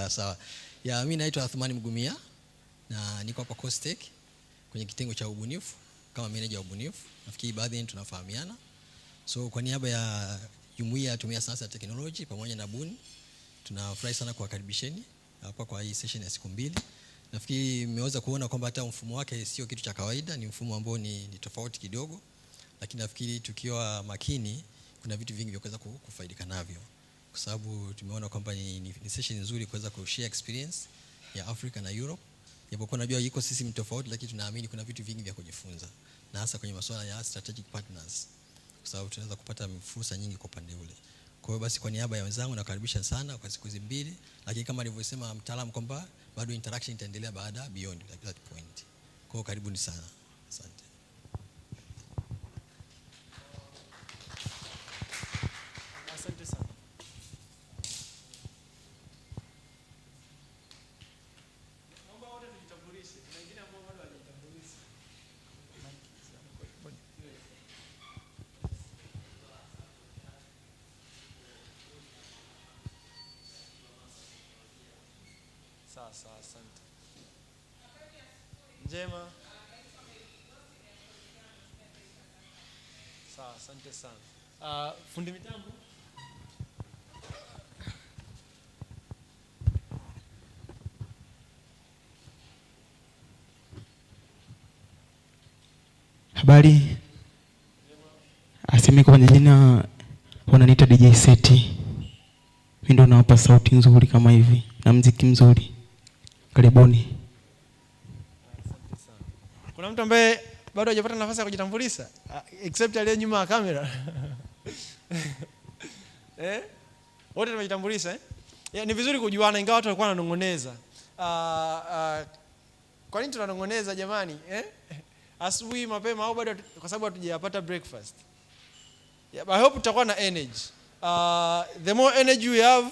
Sawa. Mimi naitwa Athmani Mgumia na niko hapa Costech kwenye kitengo cha ubunifu kama manager wa ubunifu. Nafikiri baadhi yetu tunafahamiana. So kwa niaba ya Jumuiya ya Tumia Sayansi na Teknolojia pamoja na Buni, tunafurahi sana kuwakaribisheni hapa kwa hii session ya siku 2. Nafikiri mmeweza kuona kwamba hata mfumo wake sio kitu cha kawaida, ni mfumo ambao ni tofauti kidogo. Lakini nafikiri tukiwa makini kuna vitu vingi vya kuweza kufaidika navyo. Kwa sababu tumeona kwamba ni session nzuri kuweza kushare experience ya Africa na Europe. Japokuwa najua ecosystem tofauti, lakini tunaamini kuna vitu vingi vya kujifunza, na hasa kwenye masuala ya strategic partners, kwa sababu tunaweza kupata fursa nyingi kwa pande ule. Kwa hiyo basi, kwa niaba ya wenzangu nakaribisha sana kwa siku hizi 2, lakini kama alivyosema mtaalamu kwamba bado interaction itaendelea baada beyond that point. Kwa hiyo karibuni sana. Asante. Asante sana. Naomba wote tujitambulishe. Kuna wengine ambao bado hawajitambulisha. Sawa, asante. Njema. Sawa, asante sana. Fundi mitambo. Habari. Asemeko kwenye jina wananiita DJ Seti. Mimi ndo nawapa sauti nzuri kama hivi na muziki mzuri. Karibuni. Asante sana. Kuna mtu ambaye bado hajapata nafasi ya kujitambulisha except aliye nyuma ya kamera? Wote tumejitambulisha ni vizuri kujuana, ingawa watu walikuwa wananong'oneza. Kwa nini tunanong'oneza jamani? Asubuhi mapema au bado kwa sababu hatujapata breakfast? I hope tutakuwa na energy. The more energy we have,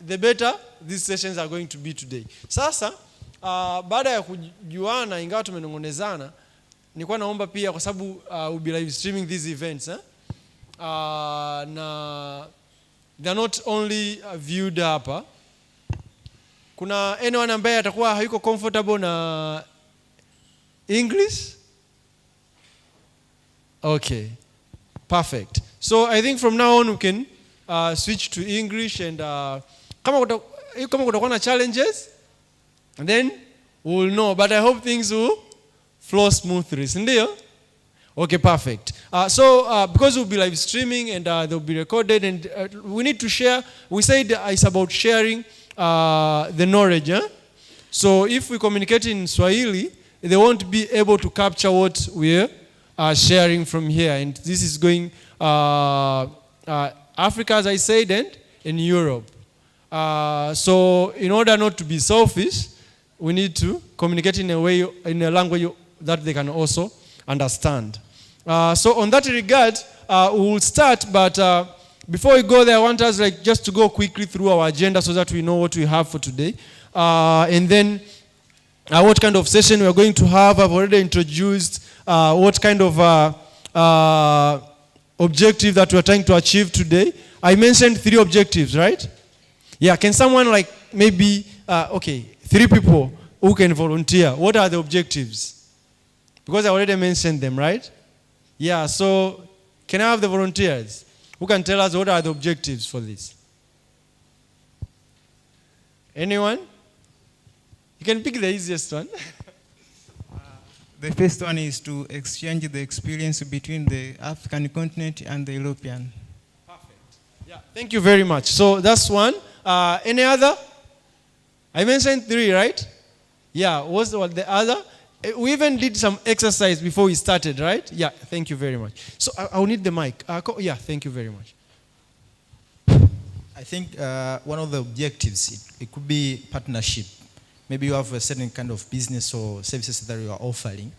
the better these sessions are going to be today. Sasa baada ya kujuana, ingawa tumenong'onezana, nilikuwa naomba pia, kwa sababu we'll be live streaming these events, na they're not only viewed hapa. Kuna anyone ambaye atakuwa hayuko comfortable na English? Okay, perfect. So I think from now on we can switch to English, and kama kutakuwa na challenges, and then we'll know, but I hope things will flow smoothly. Sindio? Okay, perfect. So because we'll be live streaming and they'll be recorded, and we need to share. We said it's about sharing the knowledge. So if we communicate in Swahili, they won't be able to capture what we're sharing from here. And this is going Africa, as I said, and in Europe. So in order not to be selfish, we need to communicate in a language that they can also understand. So on that regard, we will start, but before we go there, I want us just to go quickly through our agenda so that we know what we have for today. And then what kind of session we are going to have. I've already introduced what kind of objective that we are trying to achieve today. I mentioned 3 objectives, right? Yeah, can someone maybe, 3 people who can volunteer. What are the objectives? Because I already mentioned them, right? Yeah, so can I have the volunteers who can tell us what are the objectives for this? Anyone? You can pick the easiest one. The first one is to exchange the experience between the African continent and the European. Perfect. Yeah, thank you very much. So that's one. Any other? I mentioned 3, right? Yeah, what's the other? We even did some exercise before we started, right? Yeah, thank you very much. So I'll need the mic. Yeah, thank you very much. I think one of the objectives, it could be partnership. Maybe you have a certain kind of business or services that you are offering.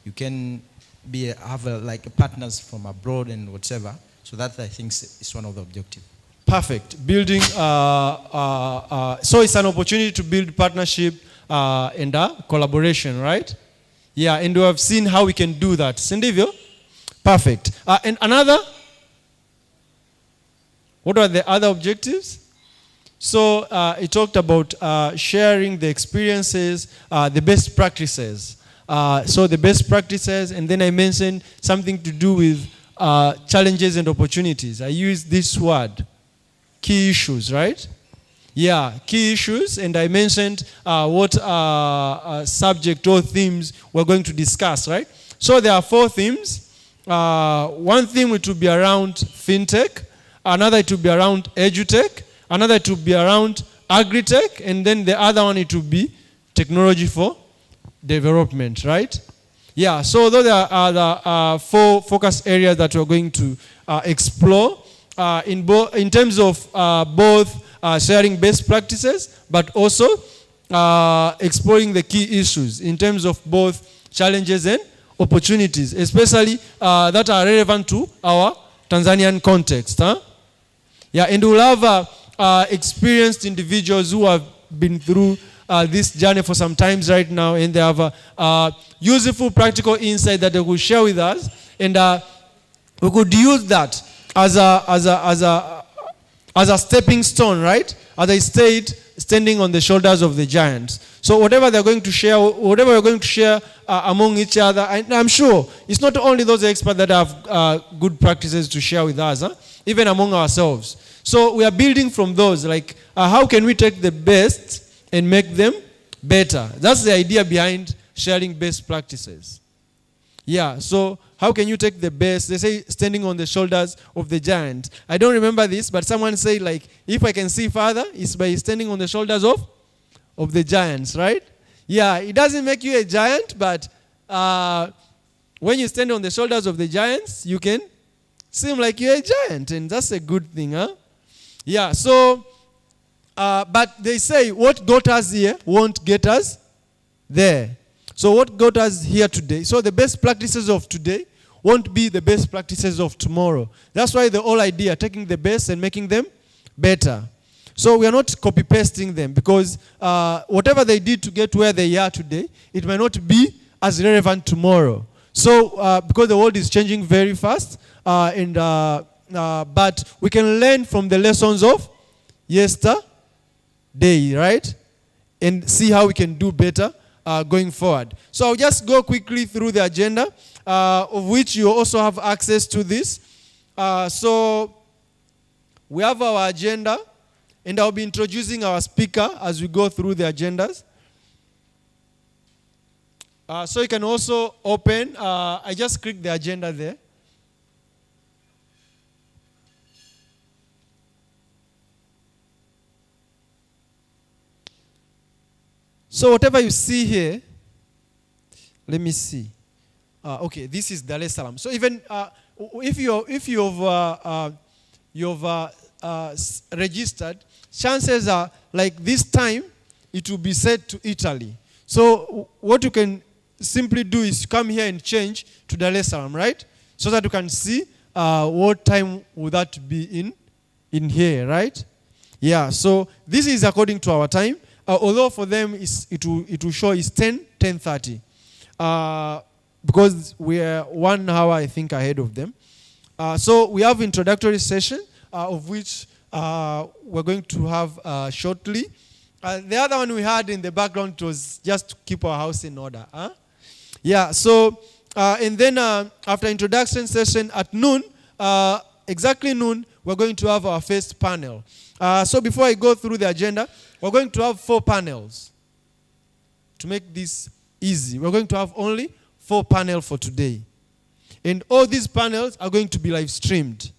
You can have partners from abroad and whatever. So that, I think, is one of the objectives. Perfect. Building. So it's an opportunity to build partnership and collaboration, right? Yeah, and we have seen how we can do that. Sindivyo? Perfect. And another? What are the other objectives? So it talked about sharing the experiences, the best practices. So the best practices, and then I mentioned something to do with challenges and opportunities. I used this word, key issues, right? Yeah, key issues, and I mentioned what subject or themes we're going to discuss, right? So there are 4 themes. One theme it will be around fintech, another it will be around edutech, another it will be around agritech, and then the other one it will be technology for development, right? Yeah, so those are the 4 focus areas that we're going to explore in terms of both sharing best practices, but also exploring the key issues in terms of both challenges and opportunities, especially that are relevant to our Tanzanian context. Huh? Yeah, and we'll have experienced individuals who have been through this journey for some times right now, and they have useful practical insight that they will share with us, and we could use that as a stepping stone, right? As I said, standing on the shoulders of the giants. So whatever they're going to share, whatever we're going to share among each other, I'm sure it's not only those experts that have good practices to share with us, even among ourselves. So we are building from those, like how can we take the best and make them better? That's the idea behind sharing best practices. Yeah, so how can you take the best? They say standing on the shoulders of the giant. I don't remember this, but someone said, like, if I can see further, it's by standing on the shoulders of the giants, right? Yeah, it doesn't make you a giant, but when you stand on the shoulders of the giants, you can seem like you're a giant, and that's a good thing, huh? Yeah, so, but they say what got us here won't get us there. So what got us here today? So the best practices of today won't be the best practices of tomorrow. That's why the whole idea, taking the best and making them better. So we are not copy-pasting them, because whatever they did to get where they are today, it may not be as relevant tomorrow. So because the world is changing very fast, but we can learn from the lessons of yesterday, right? And see how we can do better going forward. So I'll just go quickly through the agenda, of which you also have access to this. So we have our agenda, and I'll be introducing our speaker as we go through the agendas. So you can also open, I just clicked the agenda there. So whatever you see here, let me see. Okay, this is Dar es Salaam. So even if you've registered, chances are like this time it will be set to Italy. So what you can simply do is come here and change to Dar es Salaam, right? So that you can see what time would that be in here, right? Yeah. So this is according to our time. Although for them it will show is 10:30, because we are 1 hour I think ahead of them. So we have introductory session of which we're going to have shortly. The other one we had in the background was just to keep our house in order. Yeah. So and then after introduction session at noon, exactly noon, we're going to have our first panel. So before I go through the agenda, we're going to have 4 panels. To make this easy, we're going to have only 4 panels for today. And all these panels are going to be live streamed.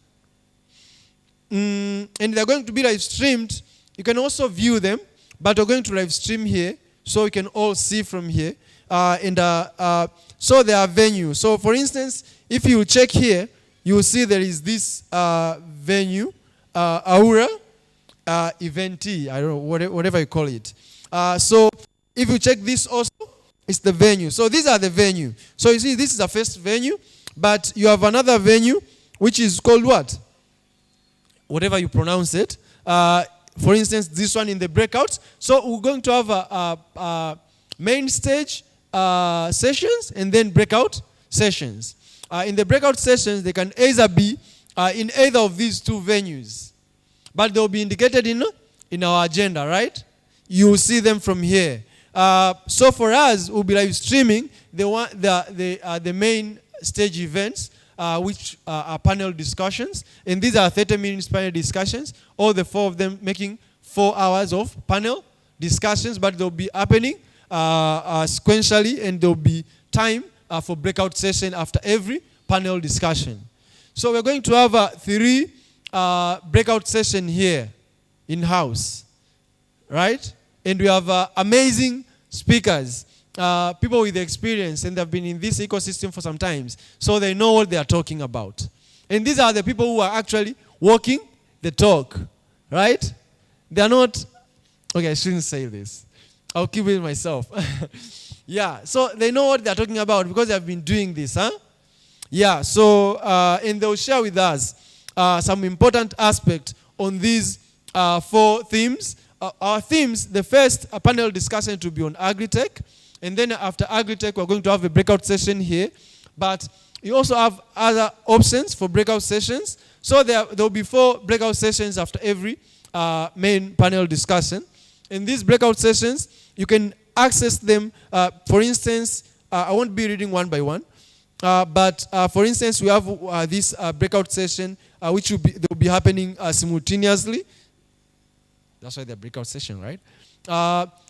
And they're going to be live streamed. You can also view them, but we're going to live stream here so we can all see from here. So there are venues. So for instance, if you check here, you will see there is this venue, Aura. Event.science, I don't know, whatever you call it. So if you check this also, it's the venue. So these are the venue. So you see, this is the first venue, but you have another venue, which is called what? Whatever you pronounce it. For instance, this one in the breakouts. So we're going to have a main stage sessions and then breakout sessions. In the breakout sessions, they can either be in either of these 2 venues. But they'll be indicated in in our agenda, right? You will see them from here. So for us, we'll be live streaming the main stage events, which are panel discussions. And these are 30 minutes panel discussions, all the 4 of them making 4 hours of panel discussions, but they'll be happening sequentially, and there'll be time for breakout session after every panel discussion. So we're going to have 3 breakout session here in-house, right? And we have amazing speakers, people with experience, and they've been in this ecosystem for some time, so they know what they are talking about. And these are the people who are actually walking the talk, right? They are not, okay, I shouldn't say this. I'll keep it myself. Yeah, so they know what they're talking about because they have been doing this, huh? Yeah, so, and they'll share with us some important aspect on these 4 themes. Our themes, the first panel discussion to be on agri-tech, and then after agri-tech, we're going to have a breakout session here. But you also have other options for breakout sessions. So there will be 4 breakout sessions after every main panel discussion. In these breakout sessions, you can access them. For instance, I won't be reading one by one. But for instance, we have this breakout session, which will be happening simultaneously. That's why they're breakout session, right?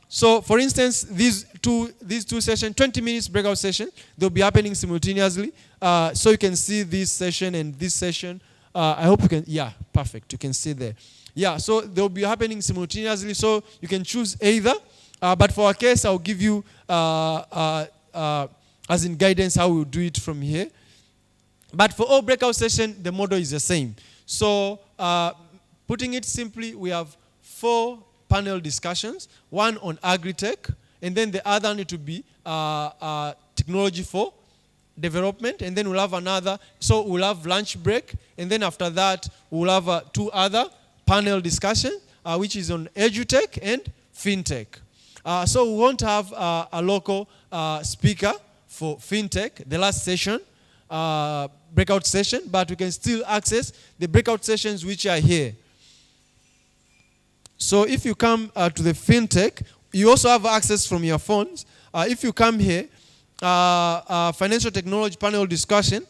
So for instance, these two sessions, 20 minutes breakout session, they'll be happening simultaneously. So you can see this session and this session. I hope you can, yeah, perfect. You can see there. Yeah, so they'll be happening simultaneously, so you can choose either. But for our case, I'll give you, as in guidance, how we'll do it from here. But for all breakout session, the model is the same. So putting it simply, we have 4 panel discussions, one on agri-tech, and then the other need to be technology for development, and then we'll have another, so we'll have lunch break, and then after that, we'll have 2 other panel discussion, which is on edutech and fintech. So we won't have a local speaker for fintech, the last session, breakout session, but we can still access the breakout sessions which are here. So if you come to the fintech, you also have access from your phones. If you come here, financial technology panel discussion,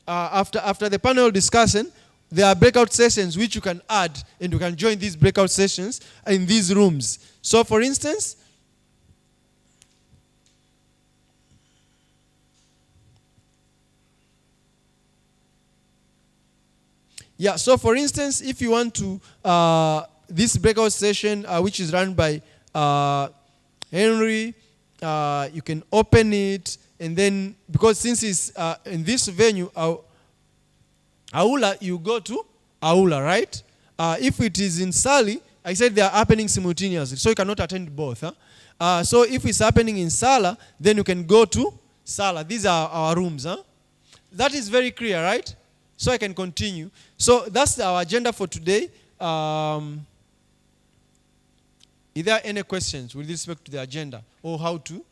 after the panel discussion, there are breakout sessions which you can add, and you can join these breakout sessions in these rooms. So for instance, if you want to, this breakout session, which is run by Henry, you can open it, and then, because since it's in this venue, Aula, you go to Aula, right? If it is in Sali, I said they are happening simultaneously, so you cannot attend both. Huh? So if it's happening in Sala, then you can go to Sala. These are our rooms. Huh? That is very clear, right? So I can continue. So that's our agenda for today. Is there any questions with respect to the agenda or how to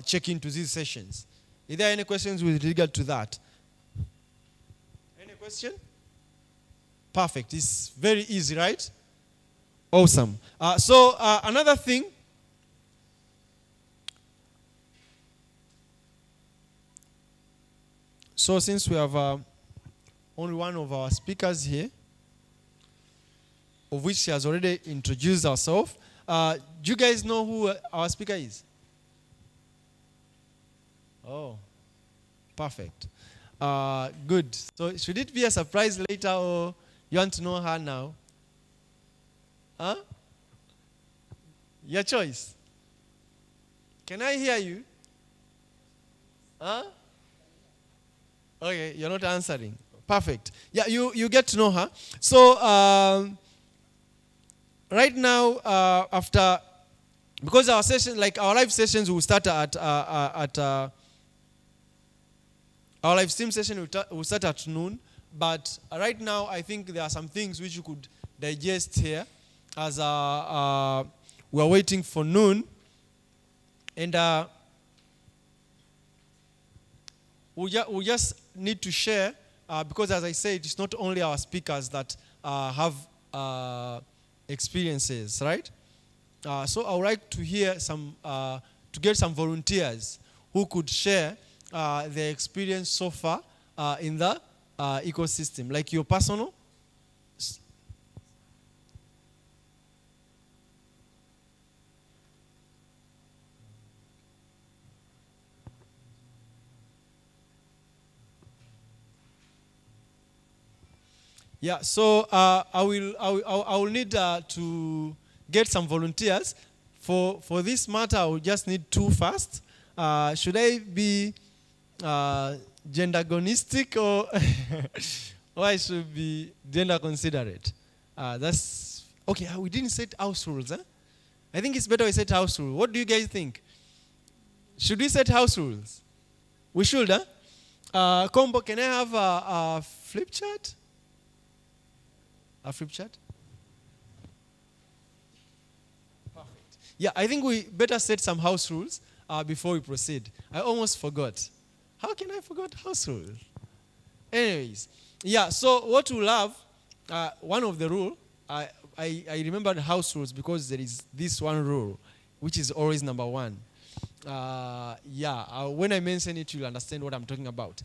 check into these sessions? Is there any questions with regard to that? Any question? Perfect. It's very easy, right? Awesome. So another thing. So since we have only one of our speakers here, of which she has already introduced herself, do you guys know who our speaker is? Oh, perfect. Good. So should it be a surprise later, or you want to know her now? Huh? Your choice. Can I hear you? Huh? Okay, you're not answering. Perfect. Yeah, you get to know her. So right now, because our session, like our live sessions will start at our live stream session will start at noon. But right now, I think there are some things which you could digest here as we are waiting for noon. And we just need to share, because as I said, it's not only our speakers that have a experiences, right? So I would like to hear to get some volunteers who could share their experience so far in the ecosystem, like your personal. Yeah, so I will need to get some volunteers. For this matter, I will just need 2 first. Should I be gender agonistic or or I should be gender considerate? That's okay. We didn't set house rules, huh? I think it's better we set house rules. What do you guys think? Should we set house rules? We should, huh? Combo, can I have a flip chart? A flip chart? Perfect. Yeah, I think we better set some house rules before we proceed. I almost forgot. How can I forget house rules? Anyways, yeah, so what we'll have, one of the rule, I remembered house rules because there is this one rule, which is always number 1. When I mention it, you'll understand what I'm talking about.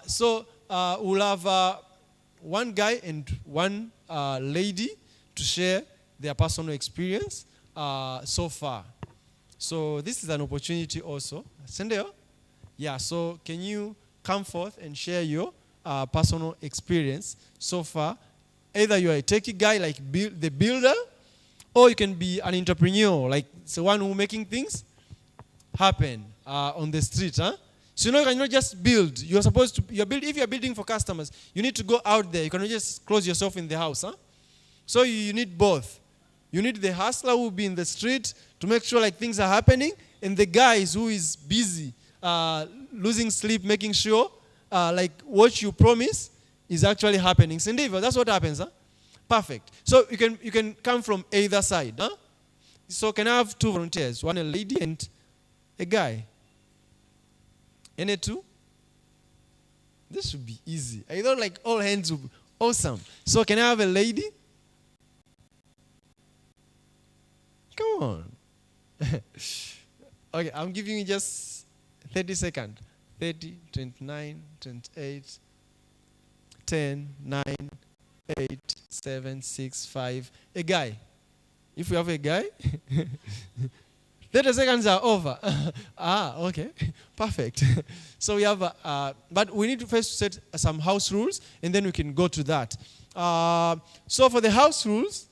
So we'll have one guy and one lady to share their personal experience so far. So this is an opportunity also. Sendeo? Yeah, so can you come forth and share your personal experience so far? Either you are a techie guy like the builder, or you can be an entrepreneur, like the one who making things happen on the street. Huh? So you cannot just build. You're supposed to, if you're building for customers, you need to go out there. You cannot just close yourself in the house. Huh? So you need both. You need the hustler who will be in the street to make sure like things are happening, and the guys who is busy, losing sleep, making sure like what you promise is actually happening. Sendivo, that's what happens. Huh? Perfect. So you can come from either side. Huh? So can I have 2 volunteers? One a lady and a guy. Any 2? This should be easy. I thought like all hands would be awesome. So can I have a lady? Come on. Okay, I'm giving you just 30 seconds. 30, 29, 28, 10, 9, 8, 7, 6, 5. A guy. If we have a guy, 30 seconds are over. Okay. Perfect. So we have, but we need to first set some house rules, and then we can go to that. So for the house rules,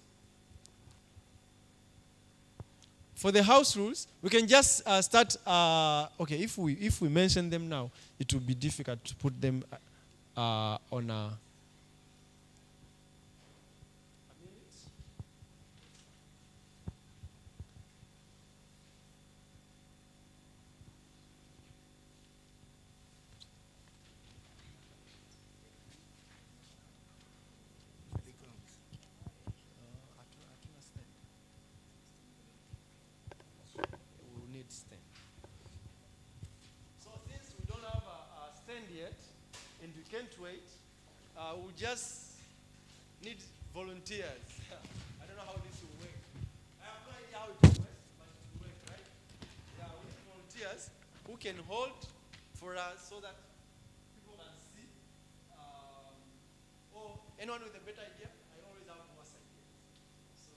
we can just start. Okay, if we mention them now, it will be difficult to put them on a. And we can't wait, we'll just need volunteers. I don't know how this will work. I have no idea how it will work, but it will work, right? Yeah, we need volunteers who can hold for us so that people can see. Or anyone with a better idea, I always have worse ideas. So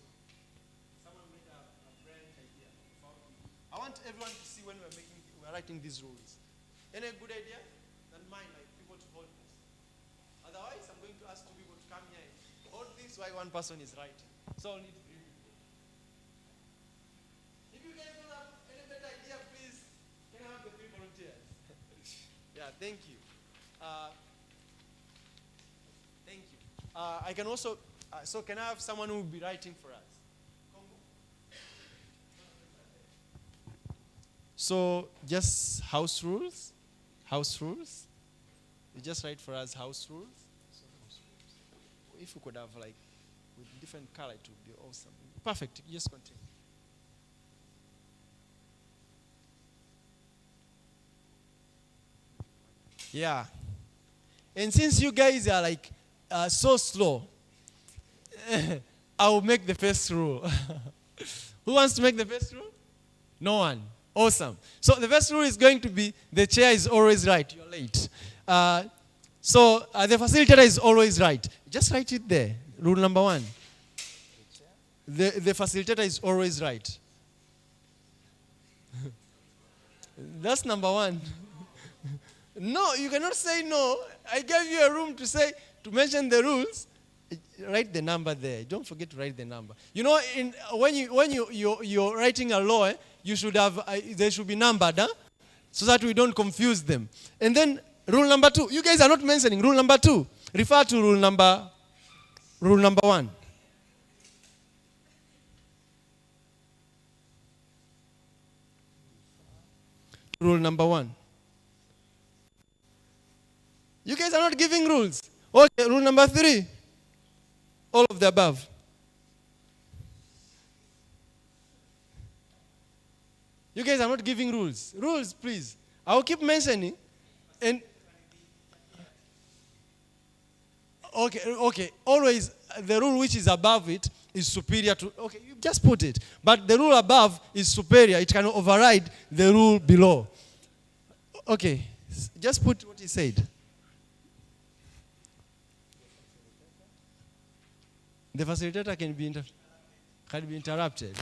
someone made a brilliant idea. I want everyone to see when we're writing these rules. Any good idea? Than mine, like people to hold this. Otherwise, I'm going to ask 2 people to come here and hold this while one person is writing. So I'll need 3 people. If you guys don't have any better idea, please, can I have the 3 volunteers? Yeah, thank you. Thank you. I can also, so can I have someone who will be writing for us? So just house rules. House rules. You just write for us house rules. So house rules. If we could have like with different color, it would be awesome. Perfect. Just continue. Yeah. And since you guys are like so slow, I'll make the first rule. Who wants to make the first rule? No one. Awesome. So the first rule is going to be the chair is always right. You're late. So the facilitator is always right. Just write it there. Rule number 1. The facilitator is always right. That's number 1. No, you cannot say no. I gave you a room to mention the rules. Write the number there. Don't forget to write the number. You know, when you're writing a law, you should have they should be numbered, so that we don't confuse them. And then rule number 2. You guys are not mentioning rule number 2. Refer to rule number 1. Rule number 1. You guys are not giving rules. Okay, rule number 3. All of the above. You guys are not giving rules. Rules, please. I will keep mentioning. And okay. Always the rule which is above it is superior to. Okay, you just put it. But the rule above is superior. It can override the rule below. Okay, just put what he said. The facilitator can be interrupted.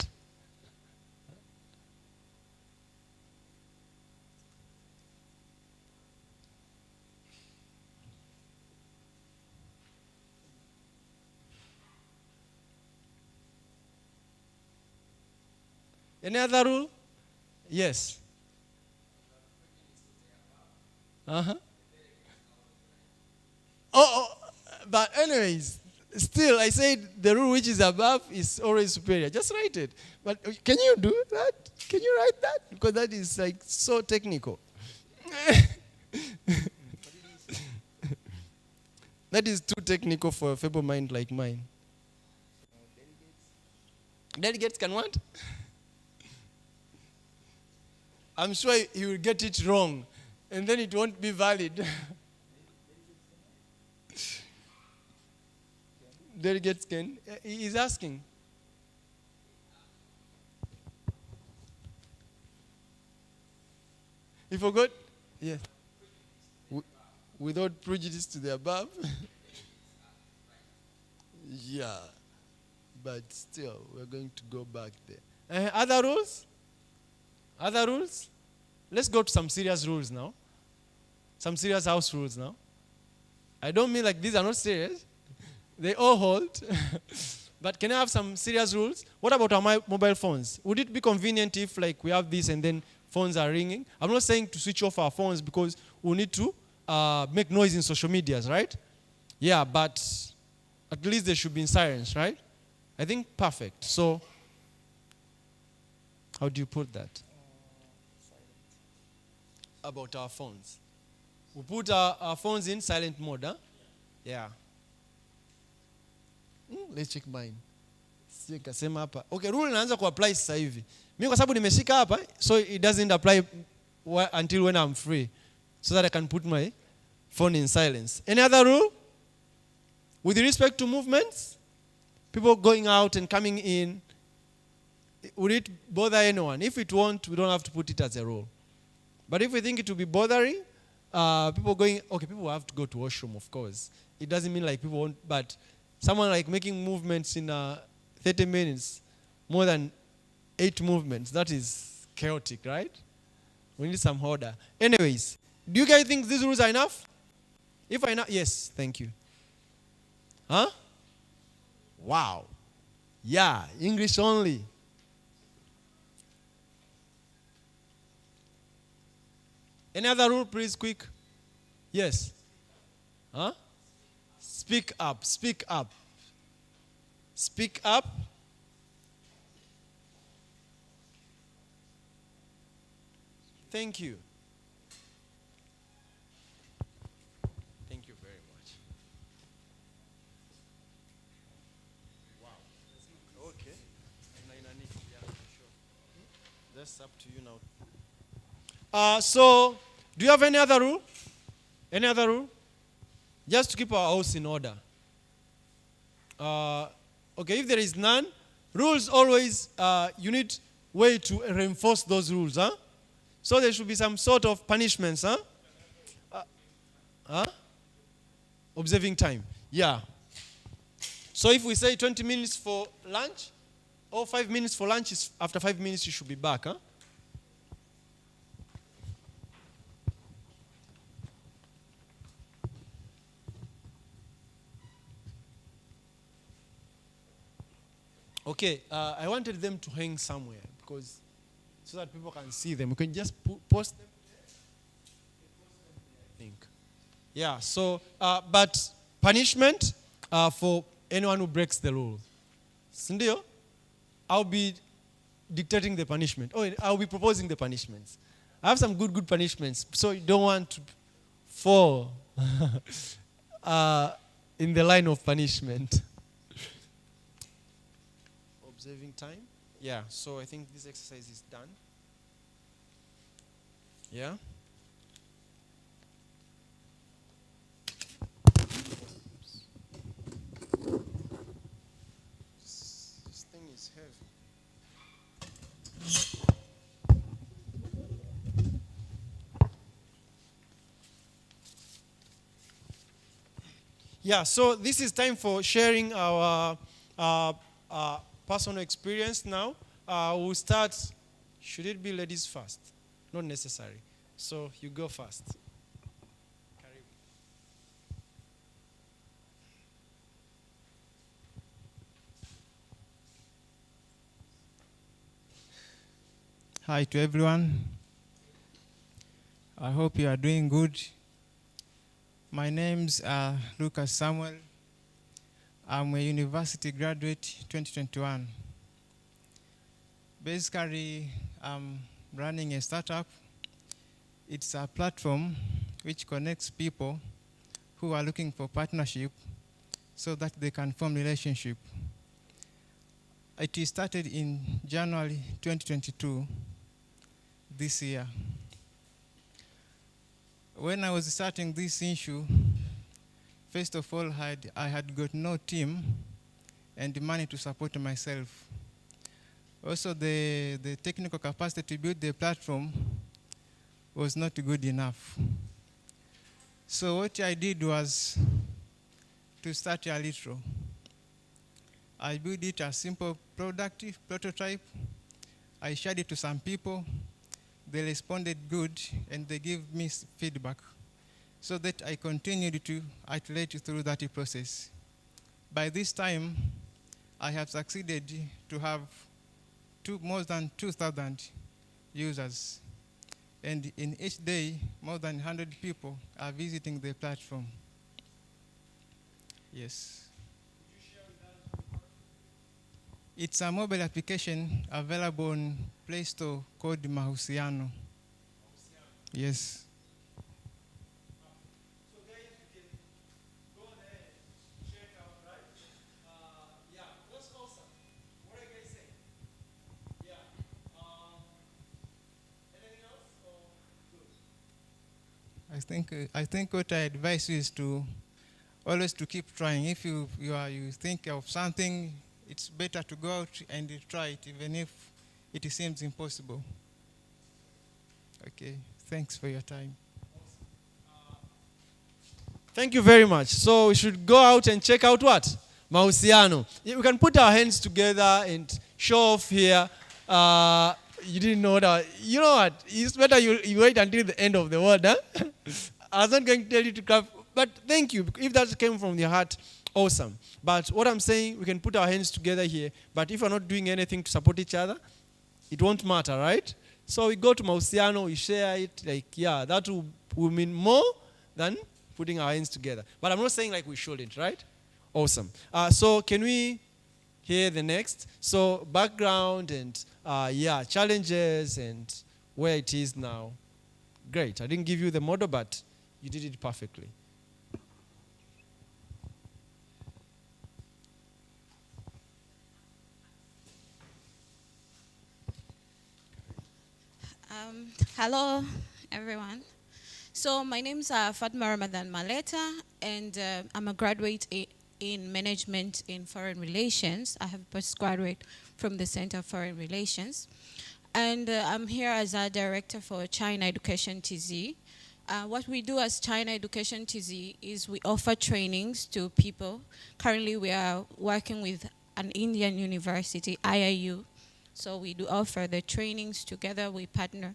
Any other rule? Yes. But anyways, still, I said the rule which is above is always superior. Just write it. But can you do that? Can you write that? Because that is like so technical. That is too technical for a feeble mind like mine. Delegates can what? I'm sure he will get it wrong, and then it won't be valid. Delegates can. He is asking. You forgot? Yes. Without prejudice to the above? Yeah. But still, we're going to go back there. Other rules? Other rules? Let's go to some serious rules now. Some serious house rules now. I don't mean like these are not serious. They all hold. But can I have some serious rules? What about our mobile phones? Would it be convenient if like we have this and then phones are ringing? I'm not saying to switch off our phones because we need to make noise in social medias, right? Yeah, but at least they should be in silence, right? I think perfect. So, how do you put that? About our phones. We put our phones in silent mode, huh? Yeah. Let's check mine. Kasema hapa. Okay, rule inaanza kuapply sasa hivi. Mimi kwa sababu nimeshika hapa, so it doesn't apply until when I'm free, so that I can put my phone in silence. Any other rule? With respect to movements, people going out and coming in, would it bother anyone? If it won't, we don't have to put it as a rule. But if we think it will be bothering, people will have to go to washroom, of course. It doesn't mean like people won't, but someone like making movements in 30 minutes, more than 8 movements, that is chaotic, right? We need some order. Anyways, do you guys think these rules are enough? If I know, yes, thank you. Huh? Wow. Yeah, English only. Any other rule, please, quick? Yes. Huh? Speak up, speak up. Speak up. Thank you. Thank you very much. Wow. Okay. Yeah, sure. That's up to you now. So, do you have any other rule? Any other rule? Just to keep our house in order. Okay, if there is none, rules always, you need way to reinforce those rules, huh? So there should be some sort of punishments, huh? Observing time, yeah. So if we say 20 minutes for lunch, or 5 minutes for lunch, is after 5 minutes you should be back, huh? Okay, I wanted them to hang somewhere because so that people can see them. We can just post them there. I think. Yeah. So, but punishment for anyone who breaks the rules. Sindio, I'll be dictating the punishment. Oh, I'll be proposing the punishments. I have some good punishments, so you don't want to fall in the line of punishment. Observing time. Yeah, so I think this exercise is done. Yeah. This thing is heavy. Yeah, so this is time for sharing our personal experience now. We'll start, should it be ladies first? Not necessary. So you go first. Hi to everyone. I hope you are doing good. My name's Lucas Samuel. I'm a university graduate 2021. Basically, I'm running a startup. It's a platform which connects people who are looking for partnership so that they can form relationship. It started in January 2022, this year. When I was starting this issue, first of all, I had got no team and money to support myself. Also, the technical capacity to build the platform was not good enough. So what I did was to start a little. I built it a simple prototype. I shared it to some people. They responded good, and they gave me feedback so that I continued to iterate through that process. By this time, I have succeeded to have more than 2,000 users. And in each day, more than 100 people are visiting the platform. Yes. It's a mobile application available on Play Store called Mahusiano. Yes. So guys, you can go there and check out, right? Yeah, that's awesome. What are you guys saying? Yeah. Anything else? Or good? I think what I advise you is to always to keep trying. If you think of something, it's better to go out and try it, even if it seems impossible. Okay, thanks for your time. Thank you very much. So we should go out and check out what? Mahusiano. Yeah, we can put our hands together and show off here. You didn't know that. You know what? It's better you wait until the end of the word. Huh? I was not going to tell you to clap, but thank you. If that came from your heart, awesome. But what I'm saying, we can put our hands together here, but if we're not doing anything to support each other, it won't matter, right? So we go to Mahusiano, we share it, like, yeah, that will mean more than putting our hands together. But I'm not saying like we shouldn't, right? Awesome. So can we hear the next? So background and, challenges and where it is now. Great. I didn't give you the model, but you did it perfectly. Hello, everyone. So my name's Fatma Ramadan Maleta, and I'm a graduate in management in foreign relations. I have a postgraduate from the Center of Foreign Relations. And I'm here as a director for China Education TZ. What we do as China Education TZ is we offer trainings to people. Currently, we are working with an Indian university, IIU. So we do offer the trainings together, we partner.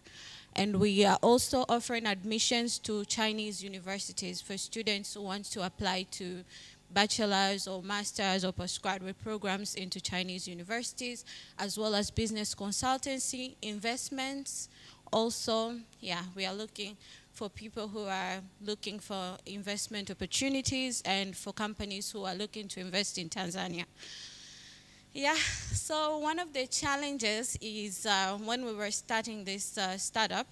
And we are also offering admissions to Chinese universities for students who want to apply to bachelor's or master's or postgraduate programs into Chinese universities, as well as business consultancy, investments. Also, yeah, we are looking for people who are looking for investment opportunities and for companies who are looking to invest in Tanzania. Yeah, so one of the challenges is when we were starting this startup,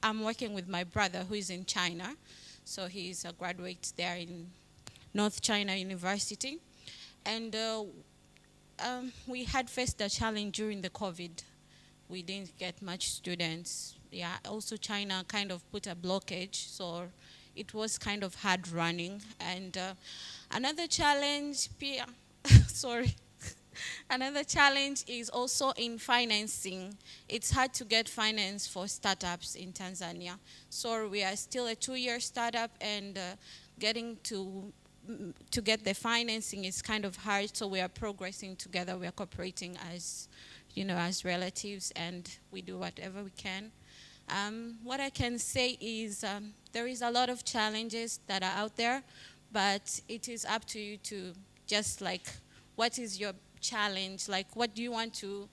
I'm working with my brother who is in China. So he's a graduate there in North China University. And we had faced a challenge during the COVID. We didn't get much students. Yeah, also China kind of put a blockage, so it was kind of hard running. And another challenge, sorry. Another challenge is also in financing. It's hard to get finance for startups in Tanzania. So we are still a 2-year startup, and getting to get the financing is kind of hard. So we are progressing together. We are cooperating as, as relatives, and we do whatever we can. What I can say is there is a lot of challenges that are out there, but it is up to you to just what is your challenge? What do you want to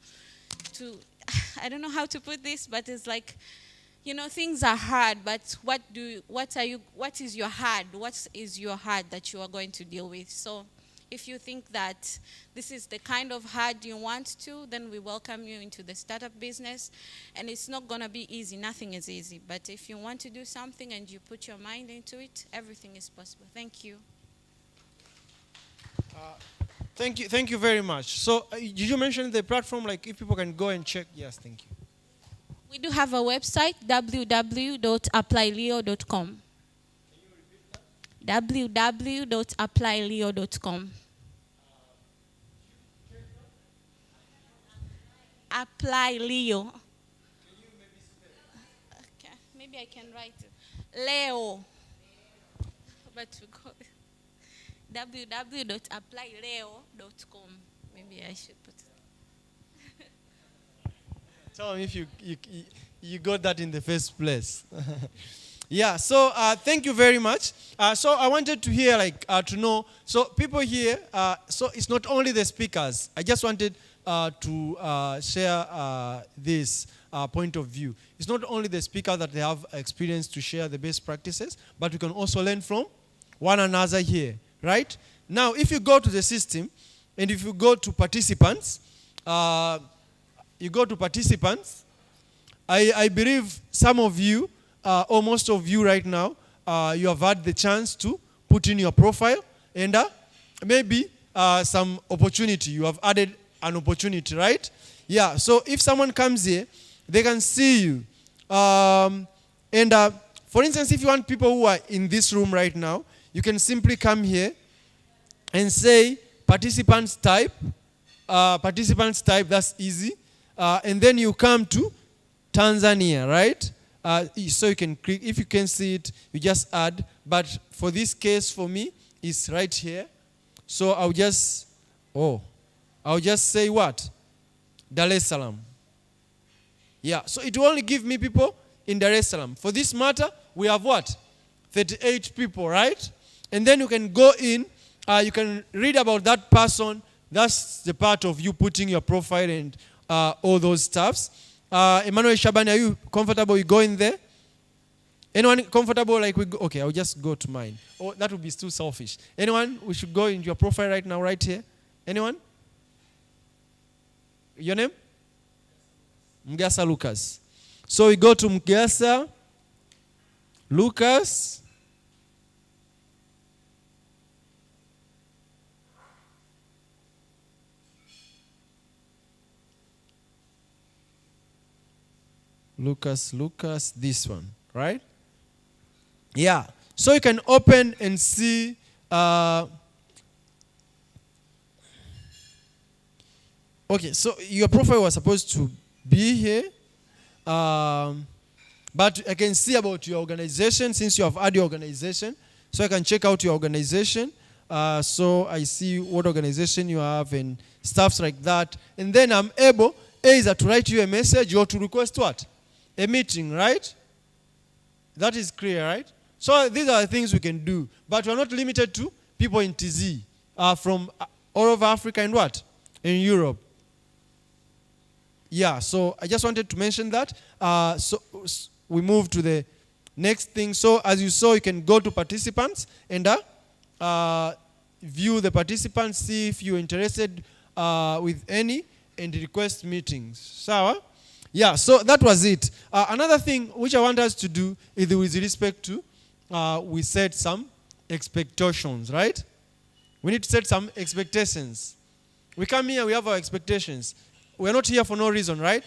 I don't know how to put this, but it's things are hard, but what is your hard that you are going to deal with? So if you think that this is the kind of hard you want to, then we welcome you into the startup business. And it's not going to be easy. Nothing is easy. But if you want to do something and you put your mind into it, everything is possible. Thank you. Thank you very much. So did you mention the platform, if people can go and check? Yes, thank you. We do have a website, www.applyleo.com. www.applyleo.com. Apply Leo. Can you maybe spell it? Okay, maybe I can write it. Leo. But we call it www.applyleo.com. Maybe I should put it. Tell me if you got that in the first place. Yeah, so thank you very much. So I wanted to hear, to know, so people here, so it's not only the speakers. I just wanted to share this point of view. It's not only the speakers that they have experience to share the best practices, but we can also learn from one another here, right? Now, if you go to the system, and if you go to participants, I believe some of you, or most of you right now, you have had the chance to put in your profile, and maybe some opportunity. You have added an opportunity, right? Yeah, so if someone comes here, they can see you. For instance, if you want people who are in this room right now, you can simply come here and say participants type. That's easy. And then you come to Tanzania, right? So you can click. If you can see it, you just add. But for this case, for me, it's right here. So I'll just say what? Dar es Salaam. Yeah, so it will only give me people in Dar es Salaam. For this matter, we have what? 38 people, right? And then you can go in, you can read about that person. That's the part of you putting your profile and all those stuffs. Emmanuel Shabani, are you comfortable? You go in there? Anyone comfortable? Okay, I'll just go to mine. Oh, that would be too selfish. Anyone? We should go in your profile right now, right here. Anyone? Your name? Mgasa Lucas. So we go to Mgasa Lucas. Lucas, this one, right? Yeah. So you can open and see Okay, so your profile was supposed to be here. But I can see about your organization since you have had your organization. So I can check out your organization. So I see what organization you have and stuffs like that. And then I'm able either to write you a message or to request what? A meeting, right? That is clear, right? So these are the things we can do. But we're not limited to people in TZ. From all over Africa and what? In Europe. Yeah, so I just wanted to mention that. So we move to the next thing. So as you saw, you can go to participants and view the participants, see if you're interested with any, and request meetings. Sawa? Yeah, so that was it. Another thing which I want us to do is with respect to, we set some expectations, right? We need to set some expectations. We come here, we have our expectations. We're not here for no reason, right?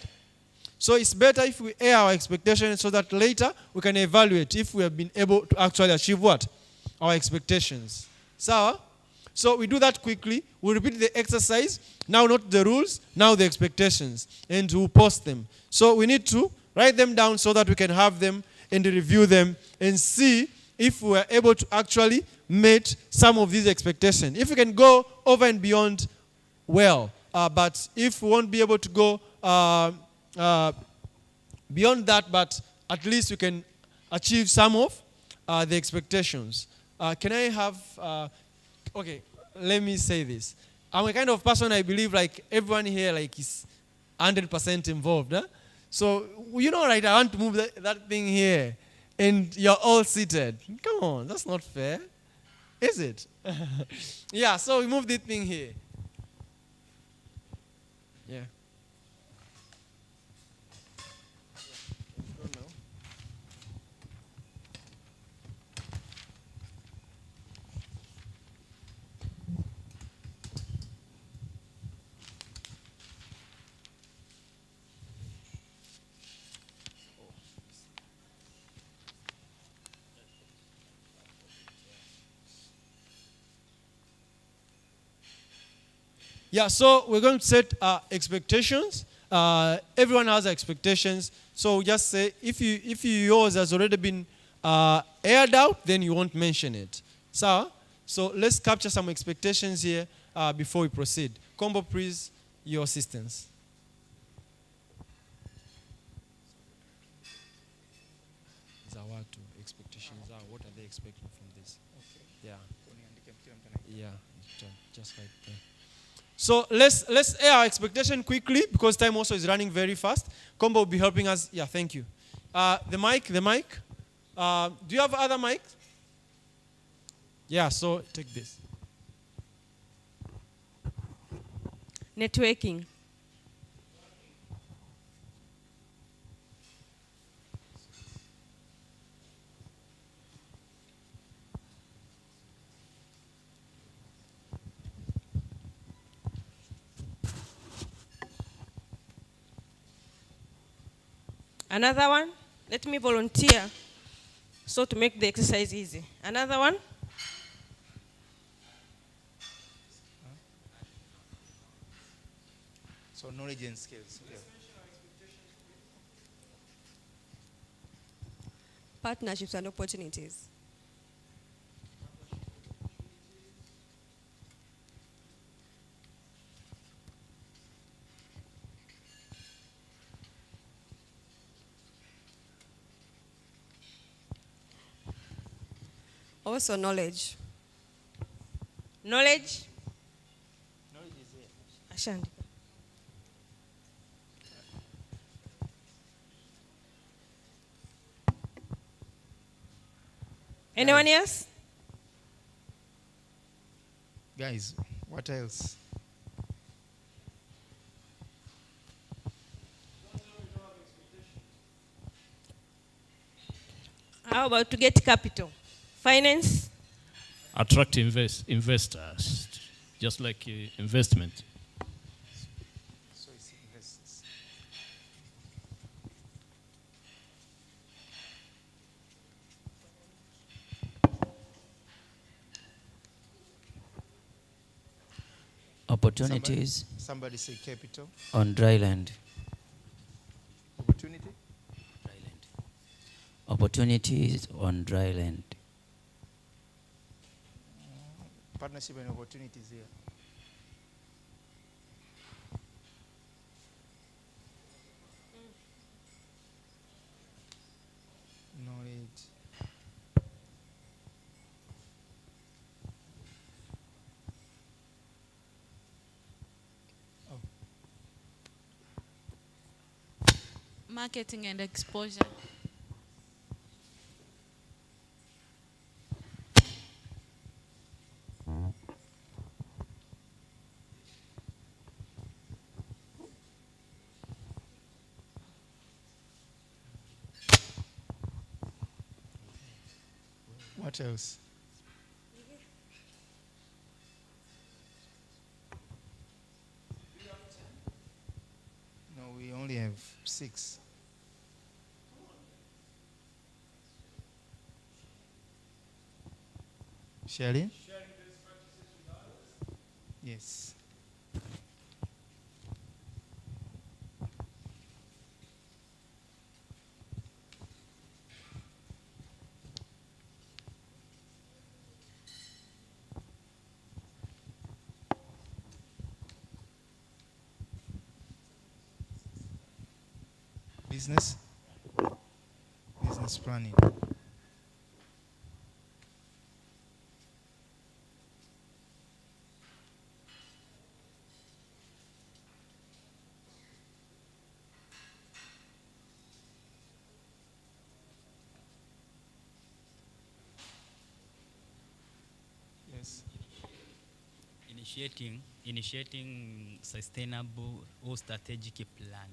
So it's better if we air our expectations so that later we can evaluate if we have been able to actually achieve what? Our expectations. So we do that quickly. We repeat the exercise. Now not the rules, now the expectations. And we'll post them. So we need to write them down so that we can have them and review them and see if we are able to actually meet some of these expectations. If we can go over and beyond, well. But if we won't be able to go beyond that, but at least we can achieve some of the expectations. Can I have, okay, let me say this. I'm a kind of person, I believe, like everyone here like is 100% involved. Huh? So, you know, right, I want to move that thing here, and you're all seated. Come on, that's not fair. Is it? Yeah, so we move this thing here. Yeah. Yeah, so we're going to set expectations. Everyone has expectations. So just say, if yours has already been aired out, then you won't mention it. So let's capture some expectations here before we proceed. Combo, please, your assistance. Expectations are, what are they expecting from this? Okay. Yeah. Yeah, just right there. So let's air our expectation quickly because time also is running very fast. Combo will be helping us. Yeah, thank you. The mic. Do you have other mics? Yeah, so take this. Networking. Another one, let me volunteer so to make the exercise easy. Another one. So knowledge and skills. Okay. Partnerships and opportunities. Also knowledge. Knowledge? Knowledge is here. Ashandi. Anyone else? Guys, what else? How about to get capital? Finance? Attract investors, just like investment. So it's investors. Opportunities Somebody say capital. on dry land. Opportunity. Dry land. Opportunities on dry land. Partnership and opportunities here. Knowledge. Marketing and exposure. What else? No, we only have 6. Sharing? Yes. Business? Business planning. Yes. Initiating sustainable or strategic plan.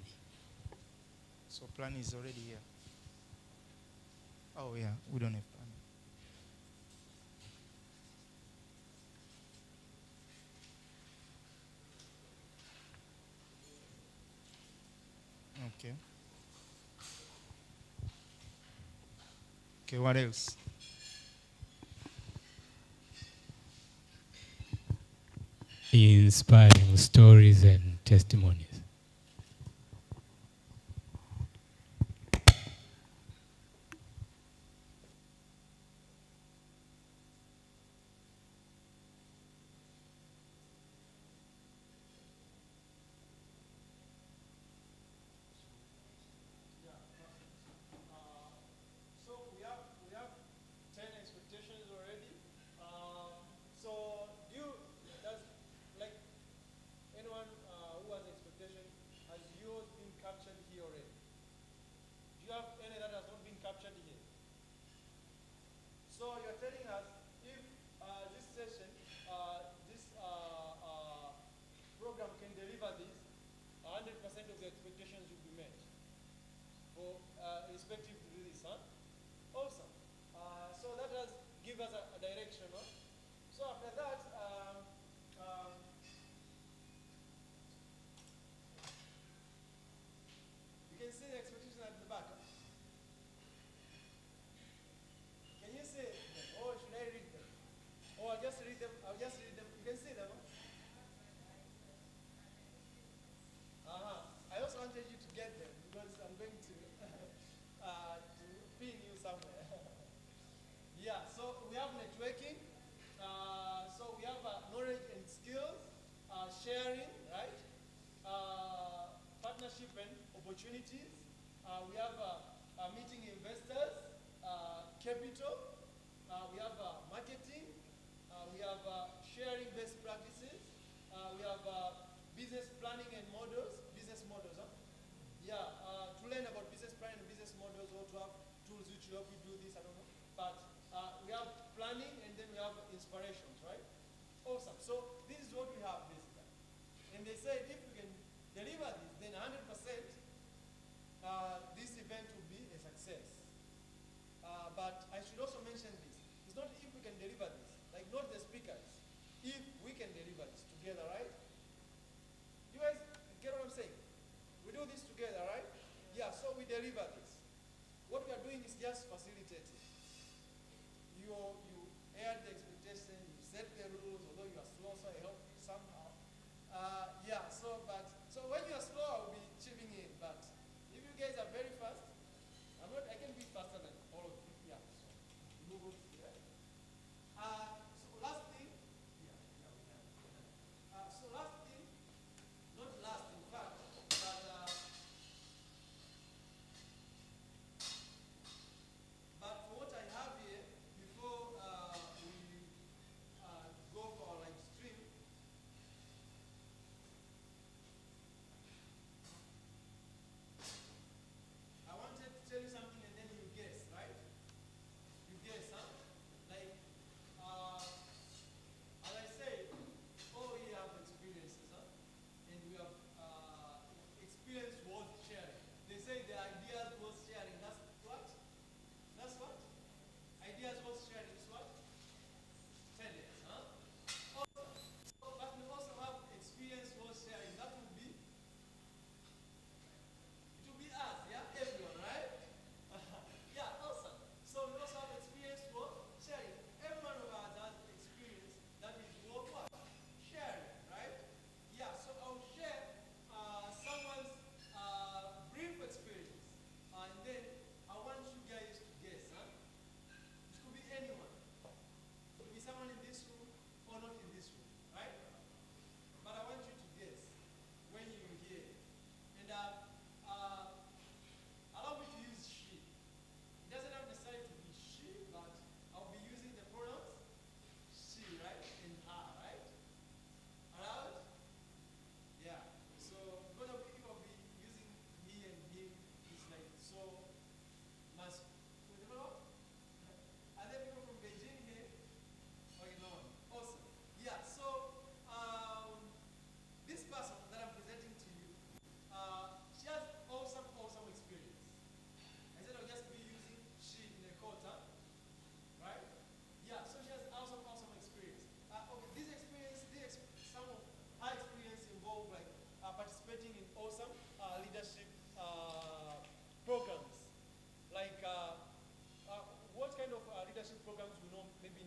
So plan is already here. Oh yeah, we don't have plan. Okay. Okay, what else? Inspiring stories and testimonies. So we have 10 expectations already. So does like anyone who has expectation, has yours been captured here already? Do you have any that has not been captured here? So you're telling us if this session, this program can deliver this, 100% of the expectations will be met for respective to do this, huh? Awesome. So that does give us a direction, huh? So after that, you can see the expectation at the back. Huh? Can you see them? Or should I read them? Or I'll just read them. I'll just read them. You can see them. Huh? I also wanted you to get them because I'm going to pin you somewhere. Yeah, so we have networking. So we have knowledge and skills, sharing, right? Partnership and opportunities. We have meeting investors, capital. We have marketing. We have sharing best practices. We have business planning and business models. Huh? Yeah, to learn about business planning and business models, or to have tools which help you do this, I don't know. But we have planning and then we have inspirations, right? Awesome. So this is what we have basically. And they said if we can deliver this, then 100% this event will be a success. But I should also mention this. It's not if we can deliver this, like not the speakers. If we can deliver this together, right? You guys get what I'm saying? We do this together, right? Yeah, so we deliver this. What we are doing is just facilitating. You aired the expectation, you set the rules, although you are slow, so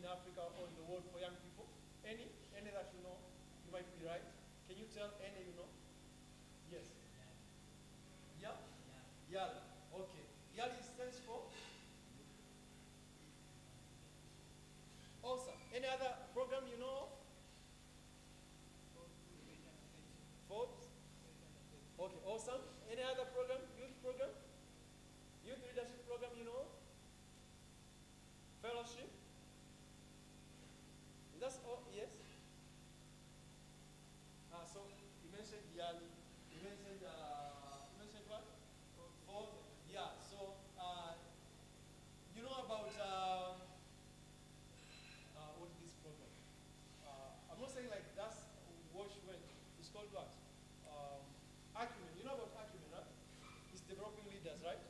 in Africa or in the world for young people? Any that you know, you might be right. Can you tell any you know? Yes. Yeah? YAL. Okay. YAL stands for? Awesome. Any other program you know of? Forbes? Okay, awesome. Any other program? Youth program? Youth leadership program you know? Fellowship? Is that all? Yes? So you mentioned YAL. You mentioned what? Forbes? Yeah. So you know about what is this program? I'm not saying like that's wash when. It's called what? Acumen. You know about Acumen, right? It's developing leaders, right?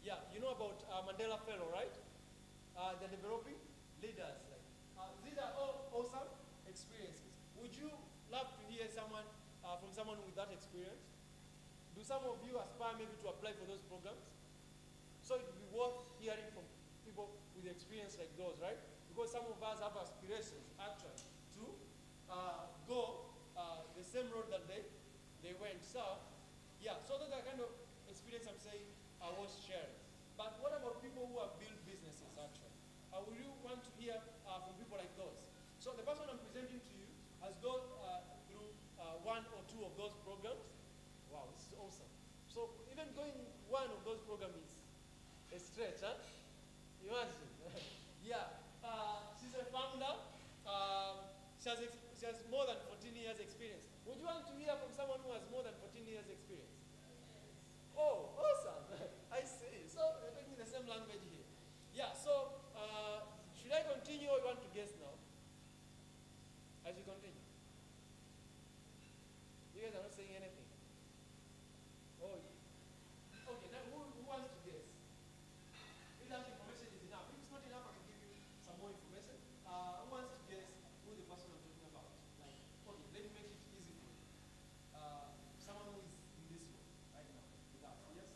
Yeah. You know about Mandela Fellow, right? They're developing leaders. Like these are all awesome experiences. Would you love to hear someone from someone with that experience? Do some of you aspire maybe to apply for those programs? So it would be worth hearing from people with experience like those, right? Because some of us have aspirations actually to go the same road that they went. So, yeah, so that's the kind of experience I'm saying I was sharing. But what about people who have built businesses actually? Would you want to hear from people like those? So the person I'm presenting to you has gone through one or two of those programs. Wow, this is awesome. So even going one of those programs is a stretch, huh? Imagine. Yeah. She's a founder. She has more than 14 years experience. Would you want to hear from someone who has more than 14 years experience? Oh, awesome. I see. So we're talking the same language here. Yeah, so should I continue or you want to guess now? As we continue. You guys are not saying anything. Oh, okay, now who wants to guess? If that information is enough. If it's not enough, I can give you some more information. Who wants to guess who the person I'm talking about? Like, okay, let me make it easy for you. Someone who is in this room right now with us. Yes?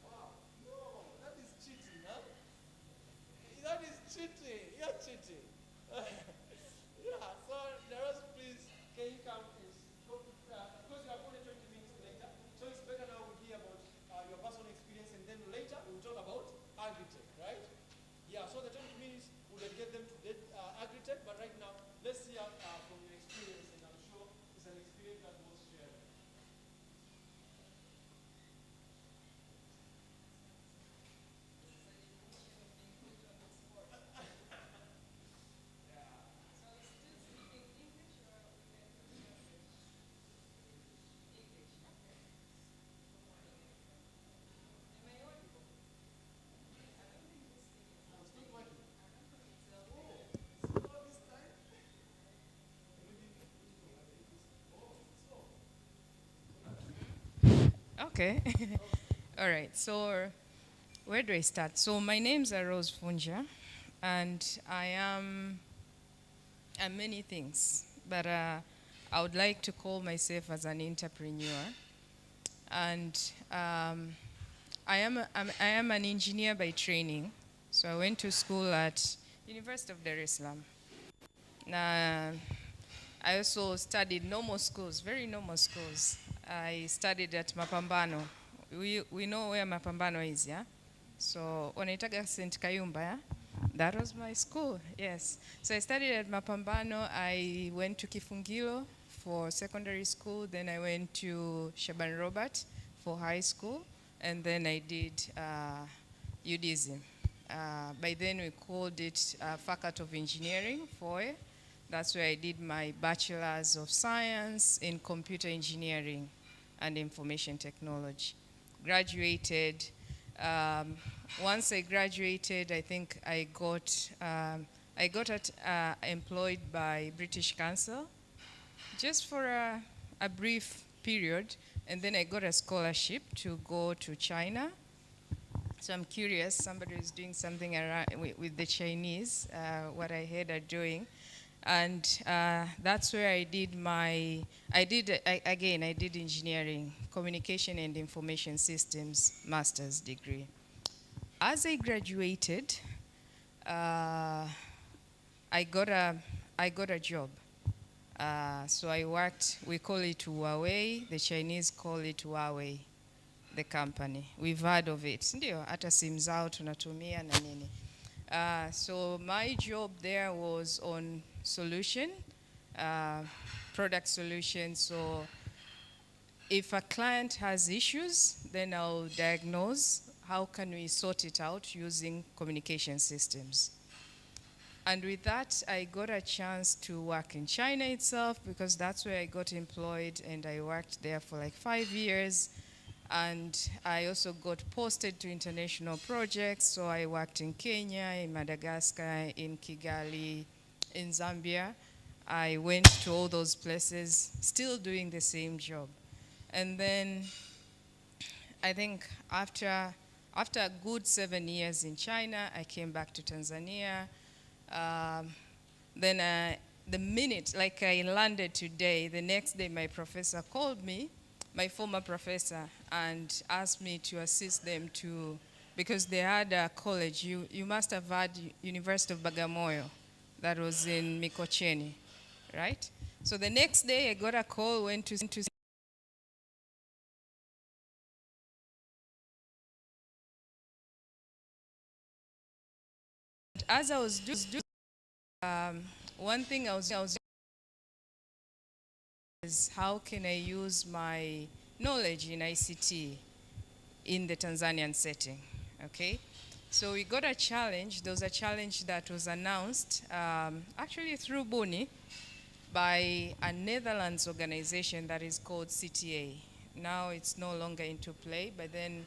Wow. No, that is cheating, huh? That is cheating. You're cheating. Yeah, so Daros, please, can you come and go, because you are only 20 minutes later, so it's better now we hear about your personal experience and then later we'll talk about agritech, right? Yeah, so the 20 minutes we'll get them to agritech, but right now let's hear from your experience, and I'm sure it's an experience that was shared. Okay. All right. So where do I start? So my name's Rose Funja, and I'm many things, but I would like to call myself as an entrepreneur. And I am an engineer by training. So I went to school at University of Dar es Salaam. I also studied normal schools, very normal schools. I studied at Mapambano. We know where Mapambano is, yeah? So wanaitaga St. Kayumba, yeah? That was my school, yes. So I studied at Mapambano. I went to Kifungilo for secondary school. Then I went to Shaban Robert for high school. And then I did UDism. By then we called it Faculty of Engineering, FOE. That's where I did my Bachelor's of Science in Computer Engineering and Information Technology. Graduated. Once I graduated, I think I got employed by British Council just for a brief period, and then I got a scholarship to go to China. So I'm curious, somebody is doing something around with the Chinese, what I heard are doing. And that's where I did I did engineering, communication and information systems master's degree. As I graduated, I got a job. So I worked, we call it Huawei, the Chinese call it Huawei, the company. We've heard of it. Ndio, hata simu zao tunatumia na nini. So my job there was on solution, product solution. So if a client has issues, then I'll diagnose how can we sort it out using communication systems. And with that, I got a chance to work in China itself because that's where I got employed, and I worked there for like 5 years. And I also got posted to international projects, so I worked in Kenya, in Madagascar, in Kigali, in Zambia. I went to all those places, still doing the same job. And then I think after a good 7 years in China, I came back to Tanzania. Then the minute, like I landed today, the next day my professor called me, my former professor, and asked me to assist them because they had a college. You must have heard University of Bagamoyo, that was in Mikocheni, right? So the next day I got a call, went to as I was doing, one thing I was is how can I use my knowledge in ICT in the Tanzanian setting, okay? So we got a challenge. There was a challenge that was announced actually through Buni by a Netherlands organization that is called CTA. Now it's no longer into play, but then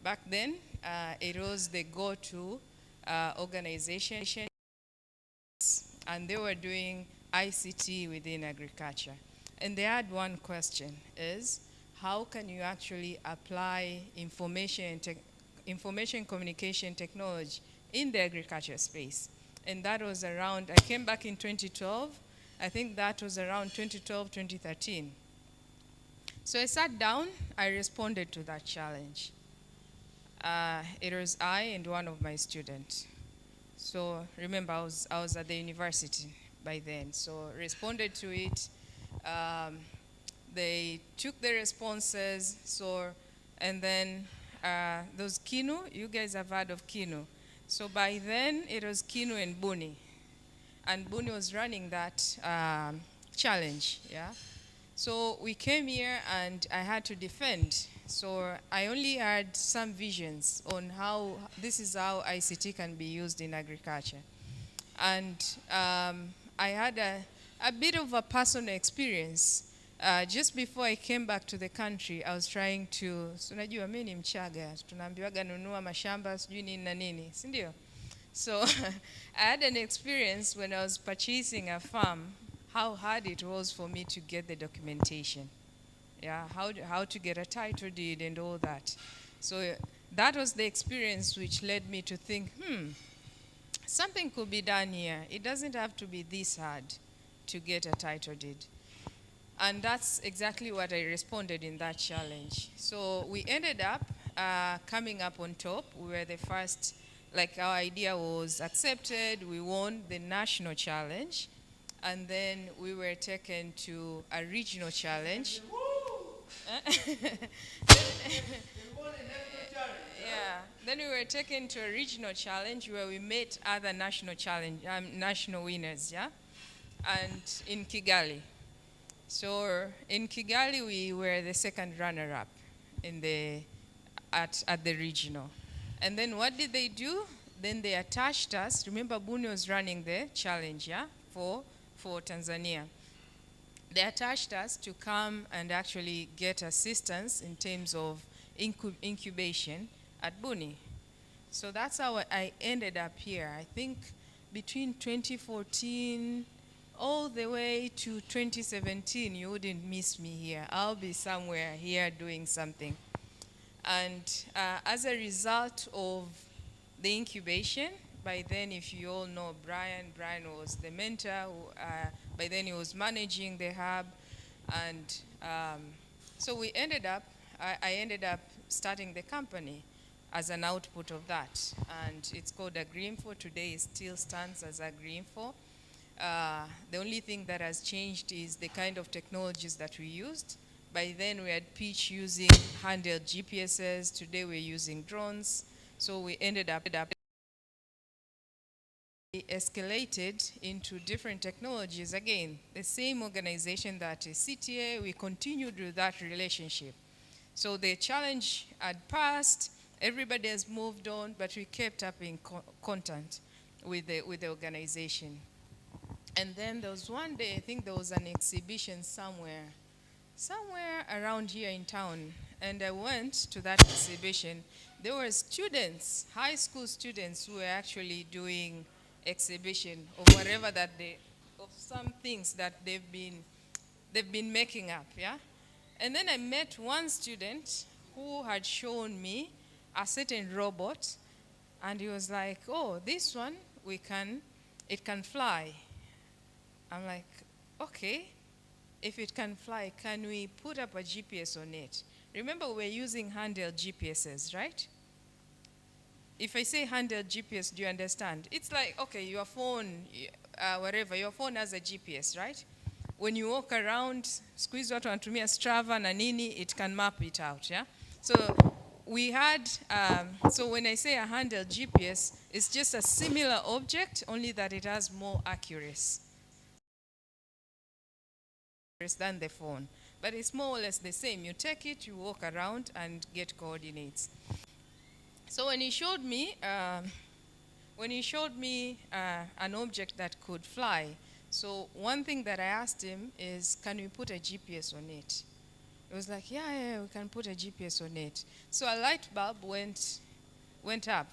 back then it was the go-to organization, and they were doing ICT within agriculture. And they had one question is, how can you actually apply information communication technology in the agriculture space? And that was around, I came back in 2012, I think that was around 2012, 2013. So I sat down, I responded to that challenge. It was I and one of my students. So remember, I was at the university by then, so responded to it. They took the responses, and then those Kinu, you guys have heard of Kinu. So by then, it was Kinu and Buni. And Buni was running that challenge, yeah? So we came here and I had to defend. So I only had some visions on how this is how ICT can be used in agriculture. And I had a bit of a personal experience. Just before I came back to the country, I was trying to, unajua mimi ni Mchaga, tunaambiwaga nunua mashamba sijui nini na nini, si ndio? So I had an experience when I was purchasing a farm, how hard it was for me to get the documentation. Yeah, how to get a title deed and all that. So that was the experience which led me to think, something could be done here. It doesn't have to be this hard to get a title deed. And that's exactly what I responded in that challenge. So we ended up coming up on top. We were the first, like our idea was accepted. We won the national challenge. And then we were taken to a regional challenge. Yeah. Then we were taken to a regional challenge where we met other national national winners, yeah? And in Kigali. So in Kigali, we were the second runner-up at the regional. And then what did they do? Then they attached us. Remember, Buni was running the challenge, yeah, for Tanzania. They attached us to come and actually get assistance in terms of incubation at Buni. So that's how I ended up here. I think between 2014 all the way to 2017, you wouldn't miss me here. I'll be somewhere here doing something. And as a result of the incubation, by then, if you all know Brian was the mentor. By then, he was managing the hub. And so we ended up, I ended up starting the company as an output of that. And it's called AgriInfo. Today, it still stands as AgriInfo. The only thing that has changed is the kind of technologies that we used. By then we had pitch using handheld GPSs. Today we're using drones. So we ended up escalated into different technologies. Again, the same organization that is CTA, we continued with that relationship. So the challenge had passed, everybody has moved on, but we kept up in contact with the organization. And then there was one day, I think there was an exhibition somewhere around here in town, and I went to that exhibition. There were students, high school students, who were actually doing exhibition of whatever that of some things that they've been making up, yeah? And then I met one student who had shown me a certain robot, and he was like, oh, this one, it can fly. I'm like, okay, if it can fly, can we put up a GPS on it? Remember, we're using handheld GPSs, right? If I say handheld GPS, do you understand? It's like, okay, your phone, whatever, your phone has a GPS, right? When you walk around, squeeze watu wanatumia Strava na nini, it can map it out, yeah? So we had, so when I say a handheld GPS, it's just a similar object, only that it has more accuracy than the phone. But it's more or less the same. You take it, you walk around and get coordinates. So when he showed me, an object that could fly, so one thing that I asked him is, can we put a GPS on it? It was like, yeah, we can put a GPS on it. So a light bulb went up,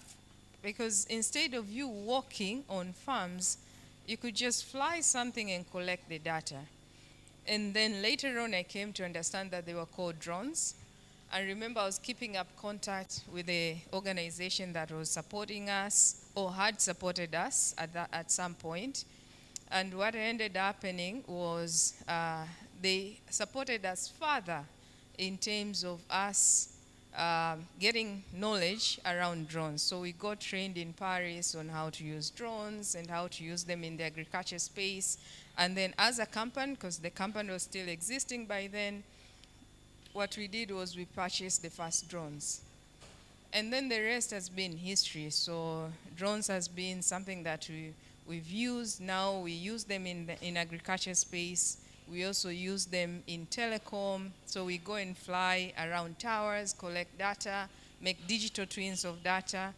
because instead of you walking on farms, you could just fly something and collect the data. And then later on, I came to understand that they were called drones. I remember I was keeping up contact with the organization that was supporting us, or had supported us at some point. And what ended up happening was they supported us further in terms of us getting knowledge around drones. So we got trained in Paris on how to use drones and how to use them in the agriculture space. And then as a company, because the company was still existing by then, what we did was we purchased the first drones. And then the rest has been history. So drones has been something that we've used. Now we use them in agriculture space. We also use them in telecom. So we go and fly around towers, collect data, make digital twins of data.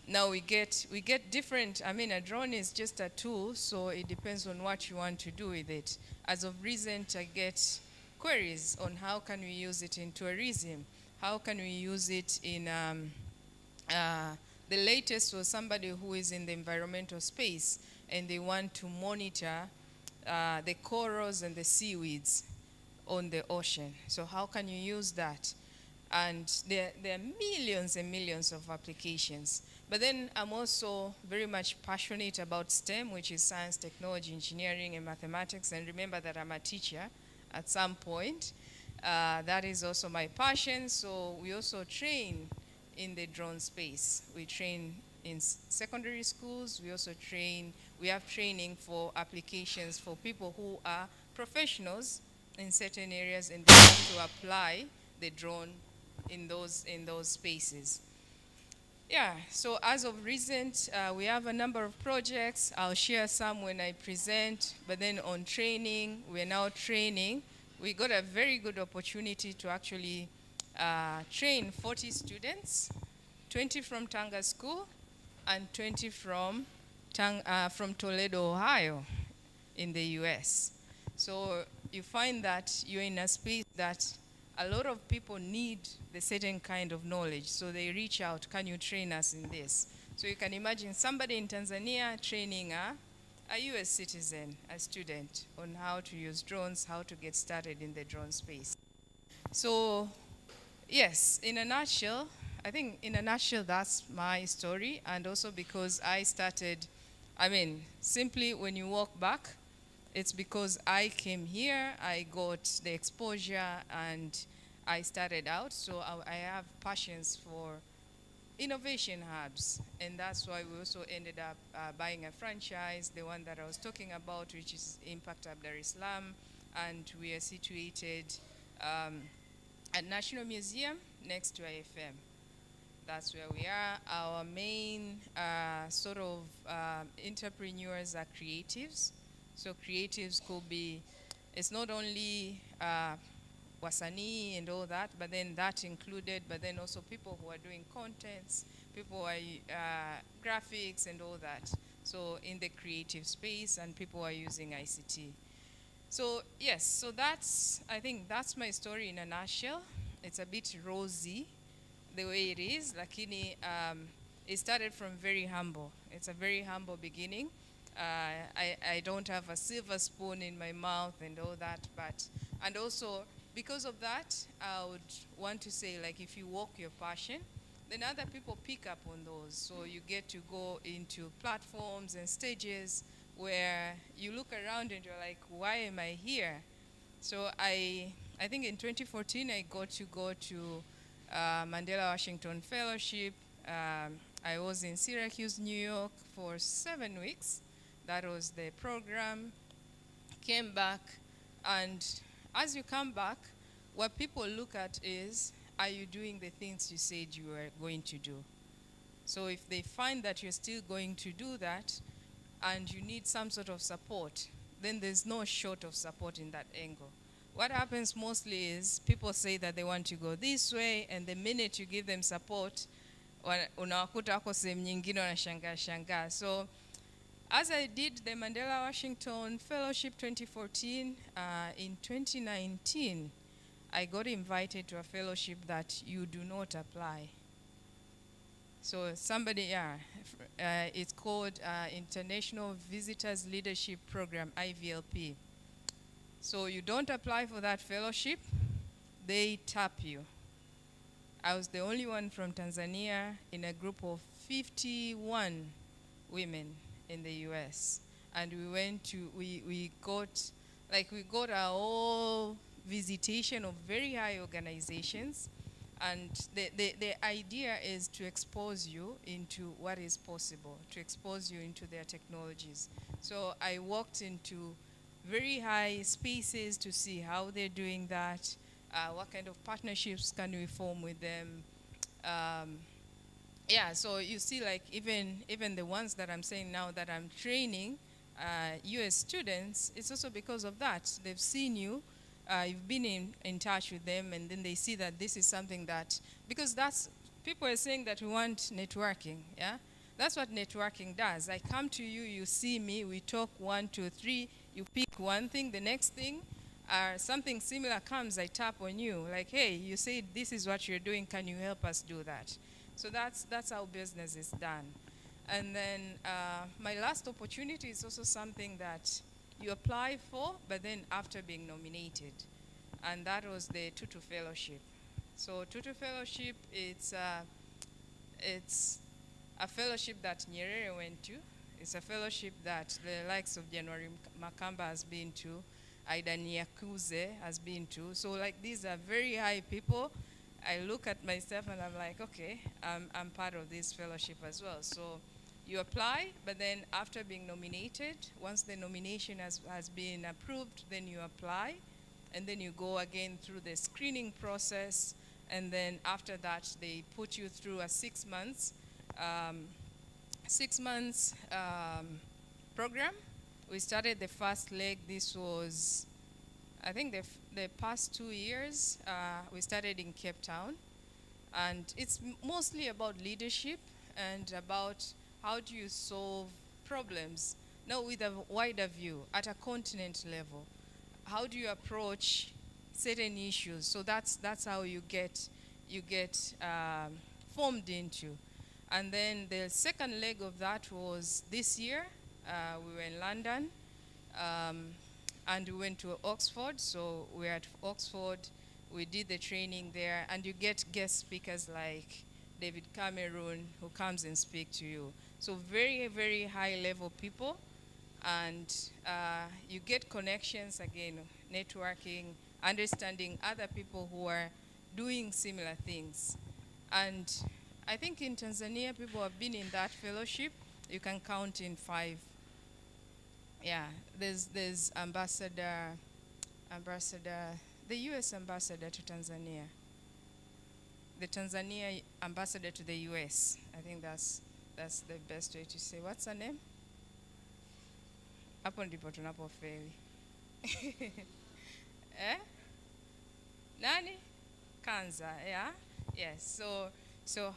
Now we get different, I mean, a drone is just a tool, so it depends on what you want to do with it. As of recent, I get queries on how can we use it in tourism, how can we use it in, the latest was somebody who is in the environmental space, and they want to monitor the corals and the seaweeds on the ocean. So how can you use that? And there are millions and millions of applications. But then I'm also very much passionate about STEM, which is science, technology, engineering, and mathematics. And remember that I'm a teacher at some point. That is also my passion. So we also train in the drone space. We train in secondary schools. We also we have training for applications for people who are professionals in certain areas and they want to apply the drone in those spaces. Yeah, so as of recent, we have a number of projects. I'll share some when I present, but then on training, we're now training. We got a very good opportunity to actually train 40 students, 20 from Tanga School and 20 from Toledo, Ohio in the US. So you find that you're in a space that a lot of people need the certain kind of knowledge. So they reach out, can you train us in this? So you can imagine somebody in Tanzania training a US citizen, a student, on how to use drones, how to get started in the drone space. So yes, in a nutshell, I think in a nutshell, that's my story. And also because I started, I mean, simply when you walk back, it's because I came here, I got the exposure, and I started out. So I have passions innovation hubs. And that's why we also ended up buying a franchise, the one that I was talking about, which is Impact Hub Dar es Salaam. And we are situated at National Museum next to IFM. That's where we are. Our main sort of entrepreneurs are creatives. So creatives could be, it's not only wasanii and all that, but then that included, but then also people who are doing contents, people who are graphics and all that. So in the creative space, and people are using ICT. So yes, so that's, I think that's my story in a nutshell. It's a bit rosy the way it is, lakini it started from very humble. It's a very humble beginning. I don't have a silver spoon in my mouth and all that, but, and also because of that, I would want to say, like, if you walk your passion, then other people pick up on those. So you get to go into platforms and stages where you look around and you're like, why am I here? So I think in 2014, I got to go to Mandela Washington Fellowship. I was in Syracuse, New York for 7 weeks. That was the program. Came back, and as you come back, what people look at is, are you doing the things you said you were going to do? So if they find that you're still going to do that, and you need some sort of support, then there's no short of support in that angle. What happens mostly is people say that they want to go this way, and the minute you give them support, unawakuta wako sehemu nyingine wanashangaa. So as I did the Mandela Washington Fellowship 2014, in 2019, I got invited to a fellowship that you do not apply. So somebody, it's called International Visitors Leadership Program, IVLP. So you don't apply for that fellowship, they tap you. I was the only one from Tanzania in a group of 51 women in the US. And we went to, we got our whole visitation of very high organizations. And the idea is to expose you into what is possible, to expose you into their technologies. So I walked into very high spaces to see how they're doing that, what kind of partnerships can we form with them. So you see, like, even the ones that I'm saying now that I'm training US students, it's also because of that. They've seen you, you've been in touch with them, and then they see that this is something that, because that's, people are saying that we want networking, yeah? That's what networking does. I come to you, you see me, we talk 1, 2, 3, you pick one thing, the next thing, something similar comes, I tap on you, like, hey, you said this is what you're doing, can you help us do that? So that's how business is done. And then my last opportunity is also something that you apply for, but then after being nominated. And that was the Tutu Fellowship. So Tutu Fellowship, it's a fellowship that Nyerere went to. It's a fellowship that the likes of January Makamba has been to, Aida Nyakuze has been to. So like, these are very high people. I look at myself and I'm like, okay, I'm part of this fellowship as well. So you apply, but then after being nominated, once the nomination has been approved, then you apply, and then you go again through the screening process, and then after that, they put you through a 6 months program. We started the first leg. This was, I think, the past 2 years. We started in Cape Town, and it's mostly about leadership and about how do you solve problems, now with a wider view, at a continent level. How do you approach certain issues? So that's how you get formed into. And then the second leg of that was this year. We were in London, and we went to Oxford. So we were at Oxford. We did the training there, and you get guest speakers like David Cameron, who comes and speaks to you. So very, very high level people, and you get connections, again, networking, understanding other people who are doing similar things. And I think in Tanzania, people have been in that fellowship. You can count in 5. Yeah, there's ambassador, the U.S. ambassador to Tanzania, the Tanzania ambassador to the U.S. I think that's the best way to say. What's her name? Hapo ndipo tunapofeli. Nani? Kanza, yeah? Yes, so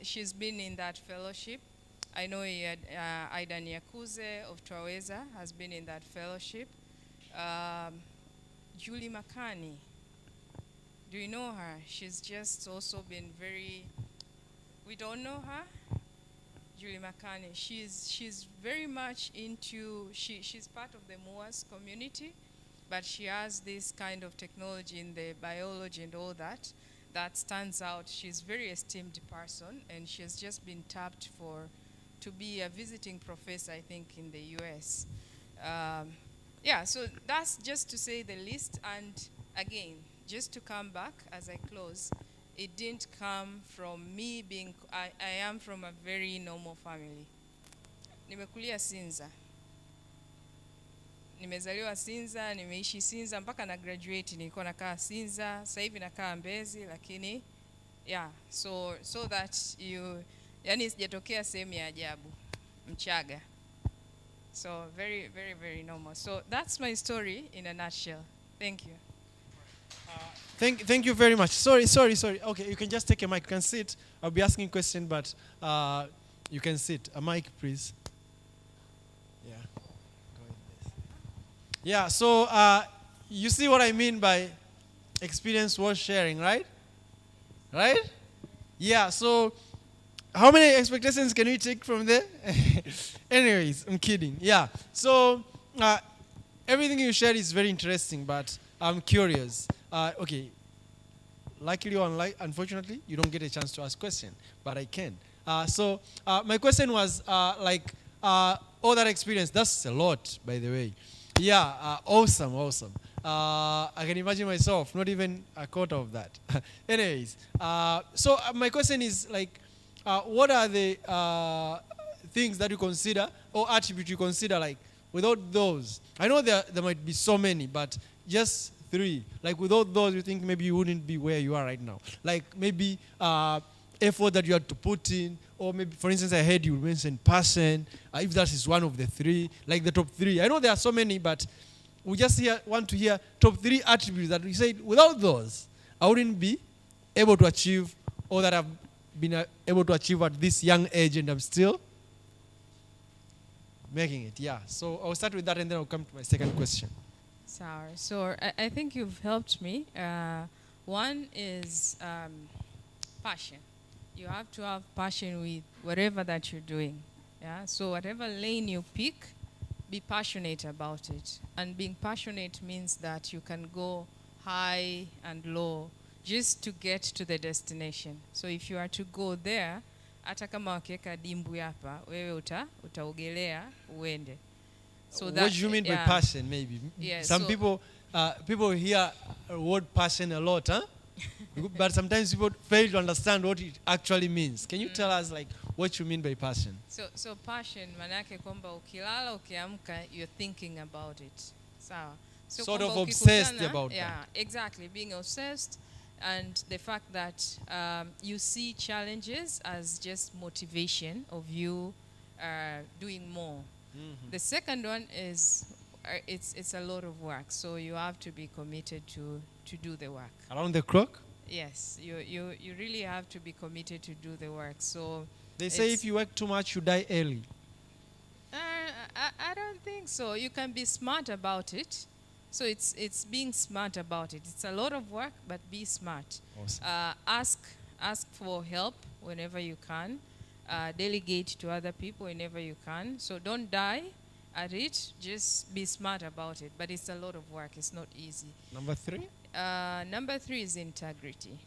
she's been in that fellowship. I know Aidan Yakuze of Twaweza has been in that fellowship. Julie Makani, do you know her? She's just also been we don't know her? Julie Makani, she's very much into, she's part of the Moas community, but she has this kind of technology in the biology and all that stands out. She's a very esteemed person, and she has just been tapped to be a visiting professor, I think, in the US. Yeah, so that's just to say the list. And again, just to come back as I close, it didn't come from me being, I am from a very normal family. Nimekulia Sinza. Nimezaliwa Sinza, nimeishi Sinza, mpaka na graduate nilikuwa nakaa Sinza, sasa hivi nakaa Mbezi, lakini, yeah, so that yani sijatokea sehemu ya ajabu, Mchaga. So very, very, very normal. So that's my story in a nutshell. Thank you. Thank you very much. Sorry. Okay, you can just take a mic. You can sit. I'll be asking a question, but you can sit. A mic, please. Yeah. Go with this. Yeah, so you see what I mean by experience worth sharing, right? Right? Yeah, so how many expectations can we take from there? Anyways, I'm kidding. Yeah, so everything you shared is very interesting, but I'm curious. Okay, luckily or unfortunately, you don't get a chance to ask questions, but I can. So my question was all that experience. That's a lot, by the way. Yeah, awesome. I can imagine myself, not even a quarter of that. Anyways, so my question is what are the things that you consider or attributes you consider without those? I know there might be so many, but just 3. Without those, you think maybe you wouldn't be where you are right now. Maybe effort that you had to put in, or maybe, for instance, I heard you mention passion. If that is one of the 3, the top 3. I know there are so many, but we just want to hear top 3 attributes that we said, without those, I wouldn't be able to achieve all that I've been able to achieve at this young age, and I'm still making it. Yeah, so I'll start with that, and then I'll come to my second question. Sorry. So I think you've helped me. One is passion. You have to have passion with whatever that you're doing. Yeah. So whatever lane you pick, be passionate about it. And being passionate means that you can go high and low just to get to the destination. So if you are to go there, hata kama wakiweka dimbwi hapa, wewe utaogelea uende. So what do you mean by passion, maybe? Yeah, Some people hear the word passion a lot, huh? But sometimes people fail to understand what it actually means. Can you tell us what you mean by passion? So passion, manake kwamba ukilala ukiamka, you're thinking about it. Sawa. So sort of obsessed about that. Yeah, exactly. Being obsessed, and the fact that you see challenges as just motivation of you doing more. Mm-hmm. The second one is it's a lot of work, so you have to be committed to do the work. Around the clock? Yes, you really have to be committed to do the work. So they say if you work too much, you die early. I don't think so. You can be smart about it. So it's being smart about it. It's a lot of work, but be smart. Awesome. Ask for help whenever you can. Delegate to other people whenever you can. So don't die at it. Just be smart about it. But it's a lot of work. It's not easy. Number 3? Number 3 is integrity.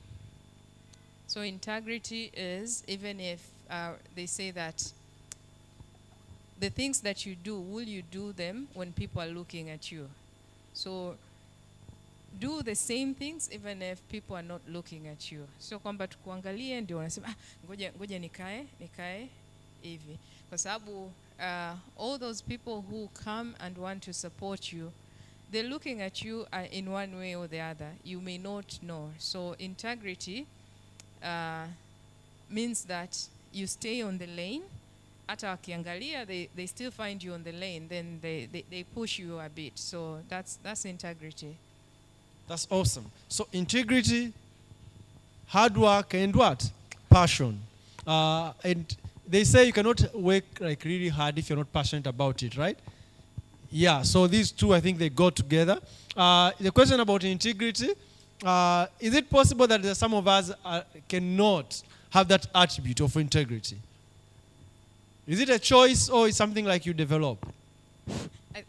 So integrity is, even if they say that the things that you do, will you do them when people are looking at you? So do the same things even if people are not looking at you. Sio kwamba tukuangalie ndio unasema ngoja nikae hivi. Kwa sababu all those people who come and want to support you, they're looking at you in one way or the other. You may not know. So integrity means that you stay on the lane. Hata wakiangalia, they still find you on the lane. Then they push you a bit. So that's integrity. That's awesome. So integrity, hard work, and what? Passion. And they say you cannot work like really hard if you're not passionate about it, right? Yeah, so these two, I think they go together. The question about integrity, is it possible that some of us cannot have that attribute of integrity? Is it a choice or is something like you develop?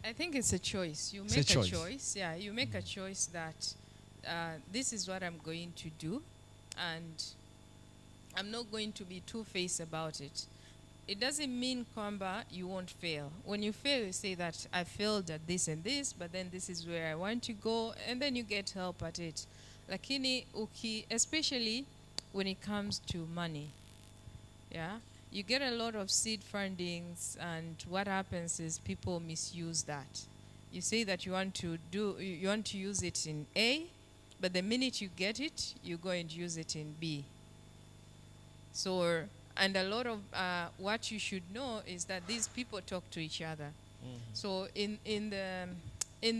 I think it's a choice. You make a choice. Yeah, you make a choice that this is what I'm going to do, and I'm not going to be two-faced about it. It doesn't mean kwamba you won't fail. When you fail, you say that I failed at this and this, but then this is where I want to go, and then you get help at it. Lakini especially when it comes to money, yeah, you get a lot of seed fundings, and what happens is people misuse that. You say that you want to use it in A, but the minute you get it, you go and use it in B. So, and a lot of what you should know is that these people talk to each other. Mm-hmm. So in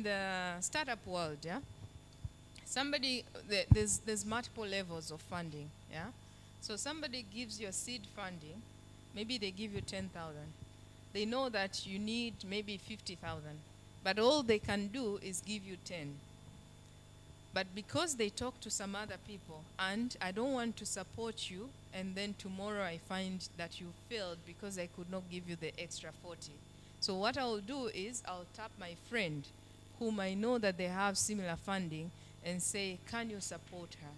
the startup world, yeah, there's multiple levels of funding, yeah. So somebody gives you a seed funding, maybe they give you 10,000. They know that you need maybe 50,000, but all they can do is give you 10. But because they talk to some other people, and I don't want to support you, and then tomorrow I find that you failed because I could not give you the extra 40. So what I'll do is I'll tap my friend, whom I know that they have similar funding, and say, can you support her?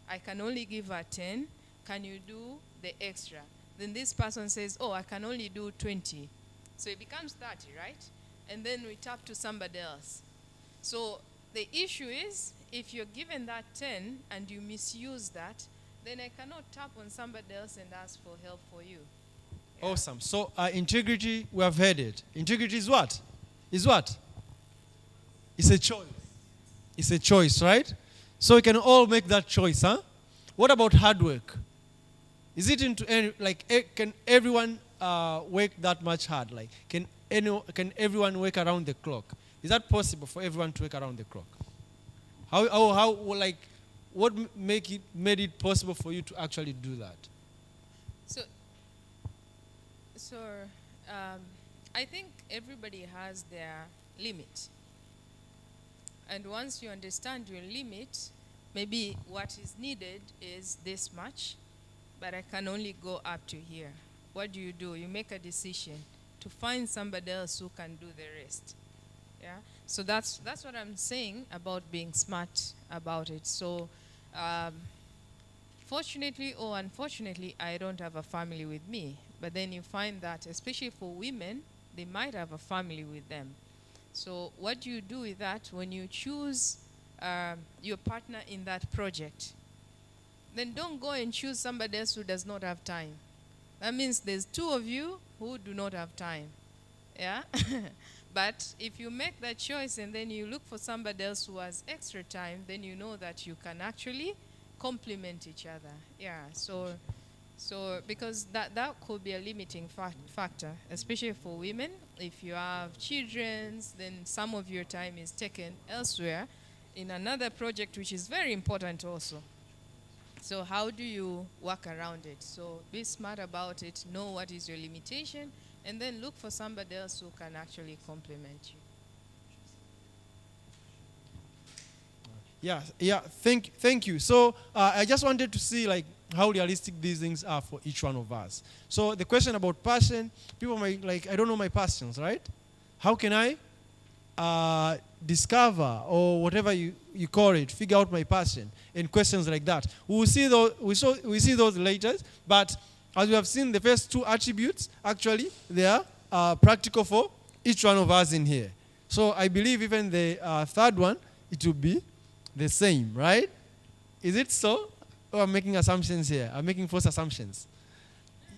I can only give her 10. Can you do the extra? Then this person says, oh, I can only do 20. So it becomes 30, right? And then we tap to somebody else. So the issue is, if you're given that 10 and you misuse that, then I cannot tap on somebody else and ask for help for you. Yeah? Awesome. So integrity, we have heard it. Integrity is what? Is what? It's a choice. It's a choice, right? So we can all make that choice, huh? What about hard work? Is it can everyone work that much hard? Like, can everyone work around the clock? Is that possible for everyone to work around the clock? What made it possible for you to actually do that? So I think everybody has their limit. And once you understand your limit, maybe what is needed is this much, but I can only go up to here. What do? You make a decision to find somebody else who can do the rest. Yeah. So that's what I'm saying about being smart about it. So fortunately or unfortunately, I don't have a family with me. But then you find that, especially for women, they might have a family with them. So what do you do with that when you choose your partner in that project? Then don't go and choose somebody else who does not have time. That means there's two of you who do not have time. Yeah? But if you make that choice and then you look for somebody else who has extra time, then you know that you can actually complement each other. Yeah, so because that could be a limiting factor, especially for women. If you have children, then some of your time is taken elsewhere in another project, which is very important also. So how do you work around it? So be smart about it, know what is your limitation, and then look for somebody else who can actually complement you. Yeah. Thank you. So I just wanted to see how realistic these things are for each one of us. So the question about passion, people might I don't know my passions, right? How can I discover, or whatever you call it, figure out my passion, and questions like that? We see those later, but as we have seen, the first two attributes, actually, they are practical for each one of us in here. So I believe even the third one, it will be the same, right? Is it so? Or I'm making assumptions here. I'm making false assumptions.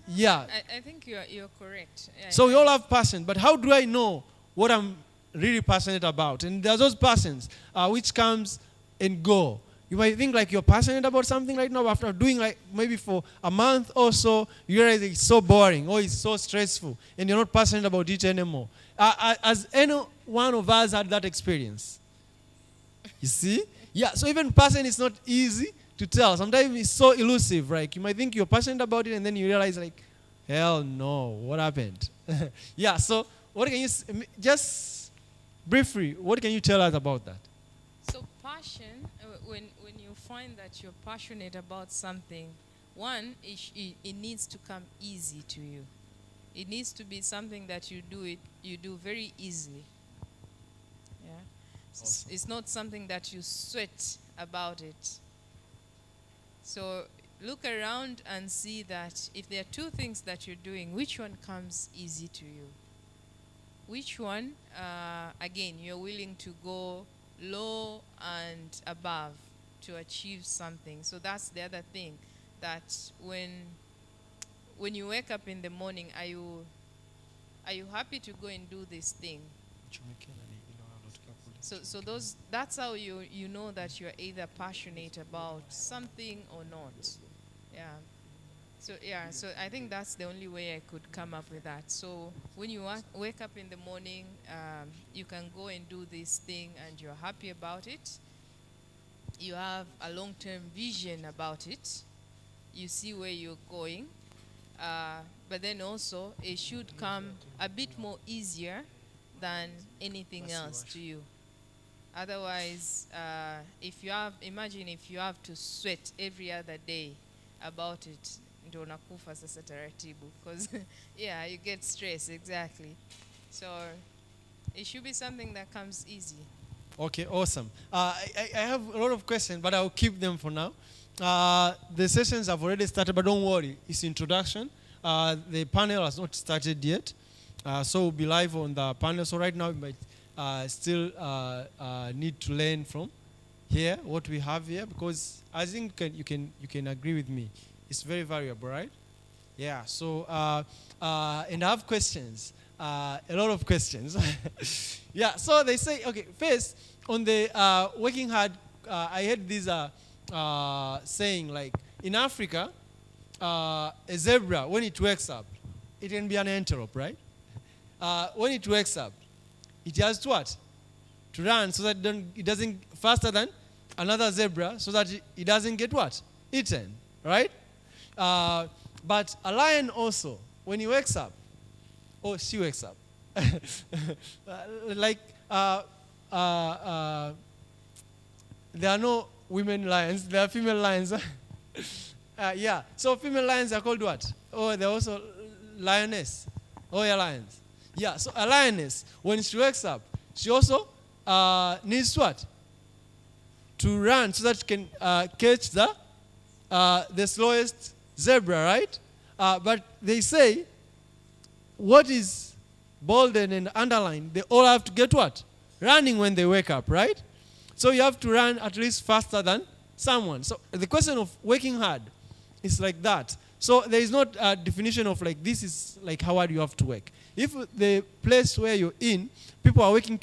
Yeah. I think you're correct. Yeah, So we all have passion, but how do I know what I'm really passionate about? And there's those passions which comes and go. You might think like you're passionate about something right now, but after doing like maybe for a month or so, you realize it's so boring or it's so stressful, and you're not passionate about it anymore. Has any one of us had that experience? You see? Yeah, so even passion is not easy to tell. Sometimes it's so elusive, right? You might think you're passionate about it, and then you realize like, hell no, what happened? Yeah, so what can you, just briefly, what can you tell us about that? So passion, when you find that you're passionate about something, one, it needs to come easy to you. It needs to be something that you do very easily. Yeah, awesome. It's not something that you sweat about it. So look around and see that if there are two things that you're doing, which one comes easy to you? Which one, again, you're willing to go low and above to achieve something. So that's the other thing, that when you wake up in the morning, are you happy to go and do this thing? So that's how you know that you're either passionate about something or not. Yeah. So I think that's the only way I could come up with that. So when you wake up in the morning, you can go and do this thing and you're happy about it. You have a long-term vision about it. You see where you're going. But then also, it should come a bit more easier than anything else to you. Otherwise, imagine if you have to sweat every other day about it, ndio unakufa sasa taratibu, because yeah, you get stressed, exactly. So it should be something that comes easy. Okay, awesome. I have a lot of questions, but I'll keep them for now. The sessions have already started, but don't worry, it's introduction. The panel has not started yet, so we'll be live on the panel. So right now, we might still need to learn from here what we have here, because I think you can agree with me. It's very valuable, right? Yeah. So and I have questions, a lot of questions. Yeah. So they say, okay, first on the working hard, I heard this saying, like in Africa, a zebra, when it wakes up, it can be an antelope, right? When it wakes up, it has to what? To run so that it doesn't faster than another zebra, so that it doesn't get what? Eaten, right? But a lion also, when he wakes up, or she wakes up, like there are no women lions, there are female lions. Yeah, so female lions are called what? Oh, they're also lioness. Oh, yeah, lions. Yeah, so a lioness, when she wakes up, she also needs what? To run so that she can catch the slowest zebra, right? But they say, what is bolded and underlined, they all have to get what? Running when they wake up, right? So you have to run at least faster than someone. So the question of working hard is like that. So there is not a definition of like, this is like how hard you have to work. If the place where you're in, people are working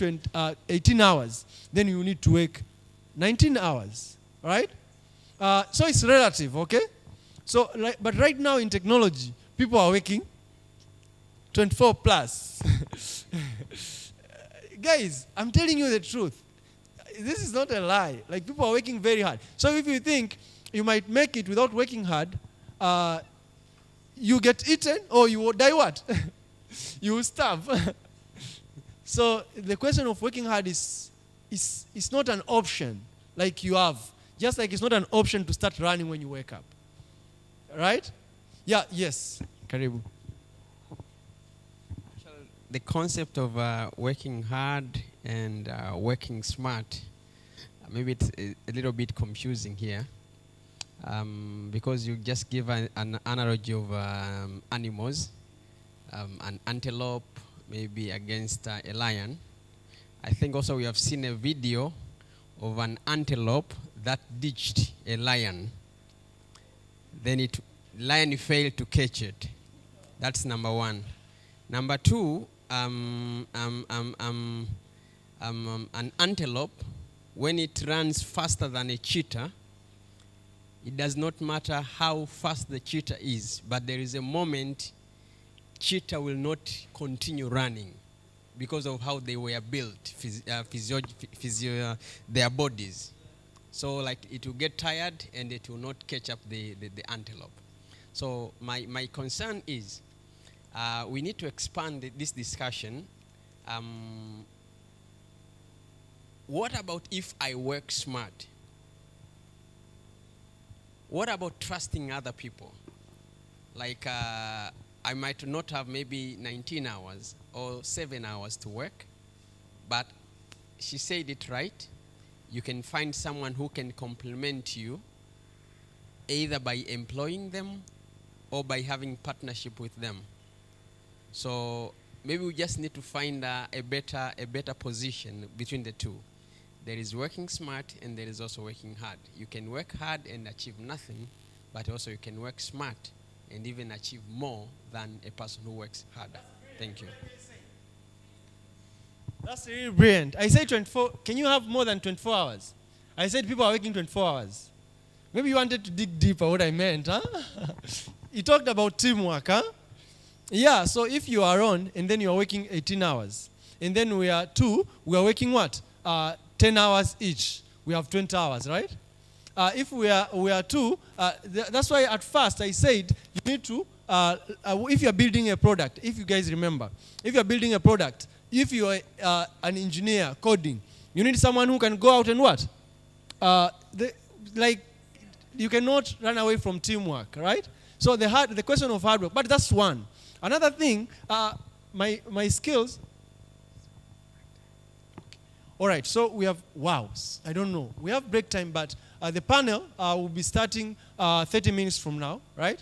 18 hours, then you need to work 19 hours, right? So it's relative, okay? So, but right now in technology, people are working 24 plus. Guys, I'm telling you the truth. This is not a lie. Like, people are working very hard. So if you think you might make it without working hard, you get eaten or you will die what? You will starve. So the question of working hard is not an option like you have. Just like it's not an option to start running when you wake up. Right? Yeah, yes. Karibu. The concept of working hard and working smart, maybe it's a little bit confusing here, because you just give an analogy of animals, an antelope maybe against a lion. I think also we have seen a video of an antelope that ditched a lion. Then lion failed to catch it. That's number one. Number two, an antelope, when it runs faster than a cheetah, it does not matter how fast the cheetah is, but there is a moment cheetah will not continue running because of how they were built, their bodies. So like it will get tired and it will not catch up the antelope. So my concern is we need to expand this discussion. What about if I work smart? What about trusting other people? Like I might not have maybe 19 hours or 7 hours to work, but she said it right. You can find someone who can complement you either by employing them or by having partnership with them. So maybe we just need to find a better position between the two. There is working smart and there is also working hard. You can work hard and achieve nothing, but also you can work smart and even achieve more than a person who works harder. Thank you. That's really brilliant. I said 24. Can you have more than 24 hours? I said people are working 24 hours. Maybe you wanted to dig deeper what I meant, huh? You talked about teamwork, huh? Yeah, so if you are on and then you are working 18 hours, and then we are working what? 10 hours each. We have 20 hours, right? If we are two, that's why at first I said you need to, if you are building a product, if you guys remember, if you are building a product, if you are an engineer coding, you need someone who can go out and what? You cannot run away from teamwork, right? So the question of hard work, but that's one. Another thing, my skills. All right, so we have, I don't know. We have break time, but the panel will be starting 30 minutes from now, right?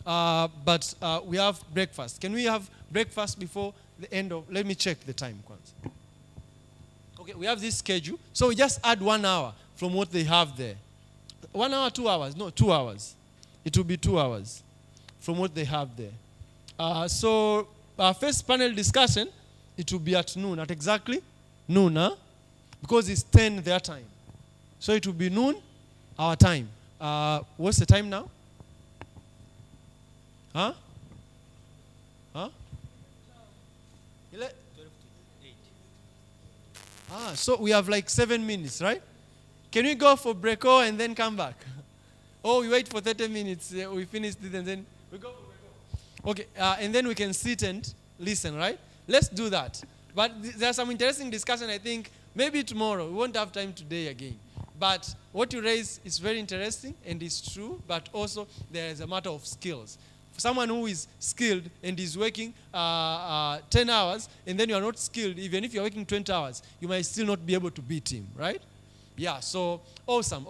But we have breakfast. Can we have breakfast before the end of, let me check the time. Okay, we have this schedule. So we just add 1 hour from what they have there. 1 hour, 2 hours? No, 2 hours. It will be 2 hours from what they have there. So our first panel discussion, it will be at noon, at exactly noon, huh? Because it's 10 their time. So it will be noon, our time. What's the time now? Huh? 12 to 8. So we have like 7 minutes, right? Can we go for breako and then come back? Oh, we wait for 30 minutes, we finish this and then we go for breako. Okay, and then we can sit and listen, right? Let's do that. But there's some interesting discussion, I think. Maybe tomorrow. We won't have time today again. But what you raise is very interesting and is true, but also there is a matter of skills. For someone who is skilled and is working 10 hours, and then you are not skilled, even if you're working 20 hours, you might still not be able to beat him, right? Yeah, so awesome.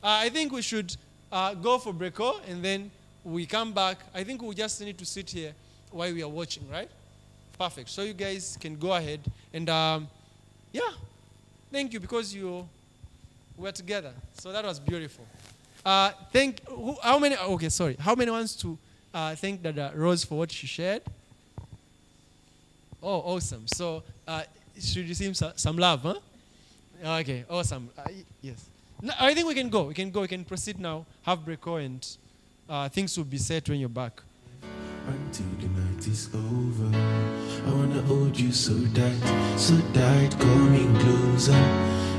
I think we should go for breako, and then we come back. I think we just need to sit here while we are watching, right? Perfect. So you guys can go ahead and, thank you because you were together. So that was beautiful. How many wants to thank Dada Rose for what she shared? Oh, awesome. So she received some love, huh? Okay, awesome. Yes. No, I think we can go. We can proceed now. Have breako and things will be set when you're back. Until the night is over, I wanna hold you so tight, coming closer.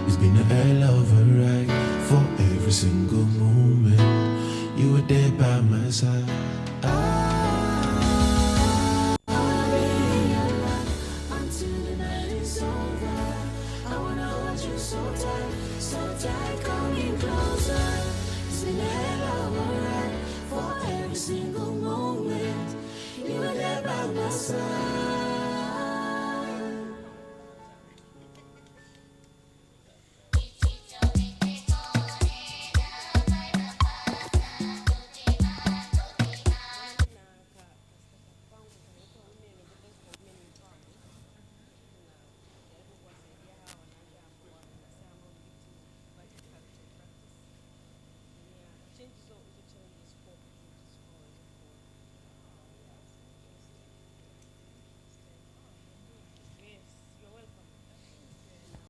It's been a hell of a ride. For every single moment, you were there by my side.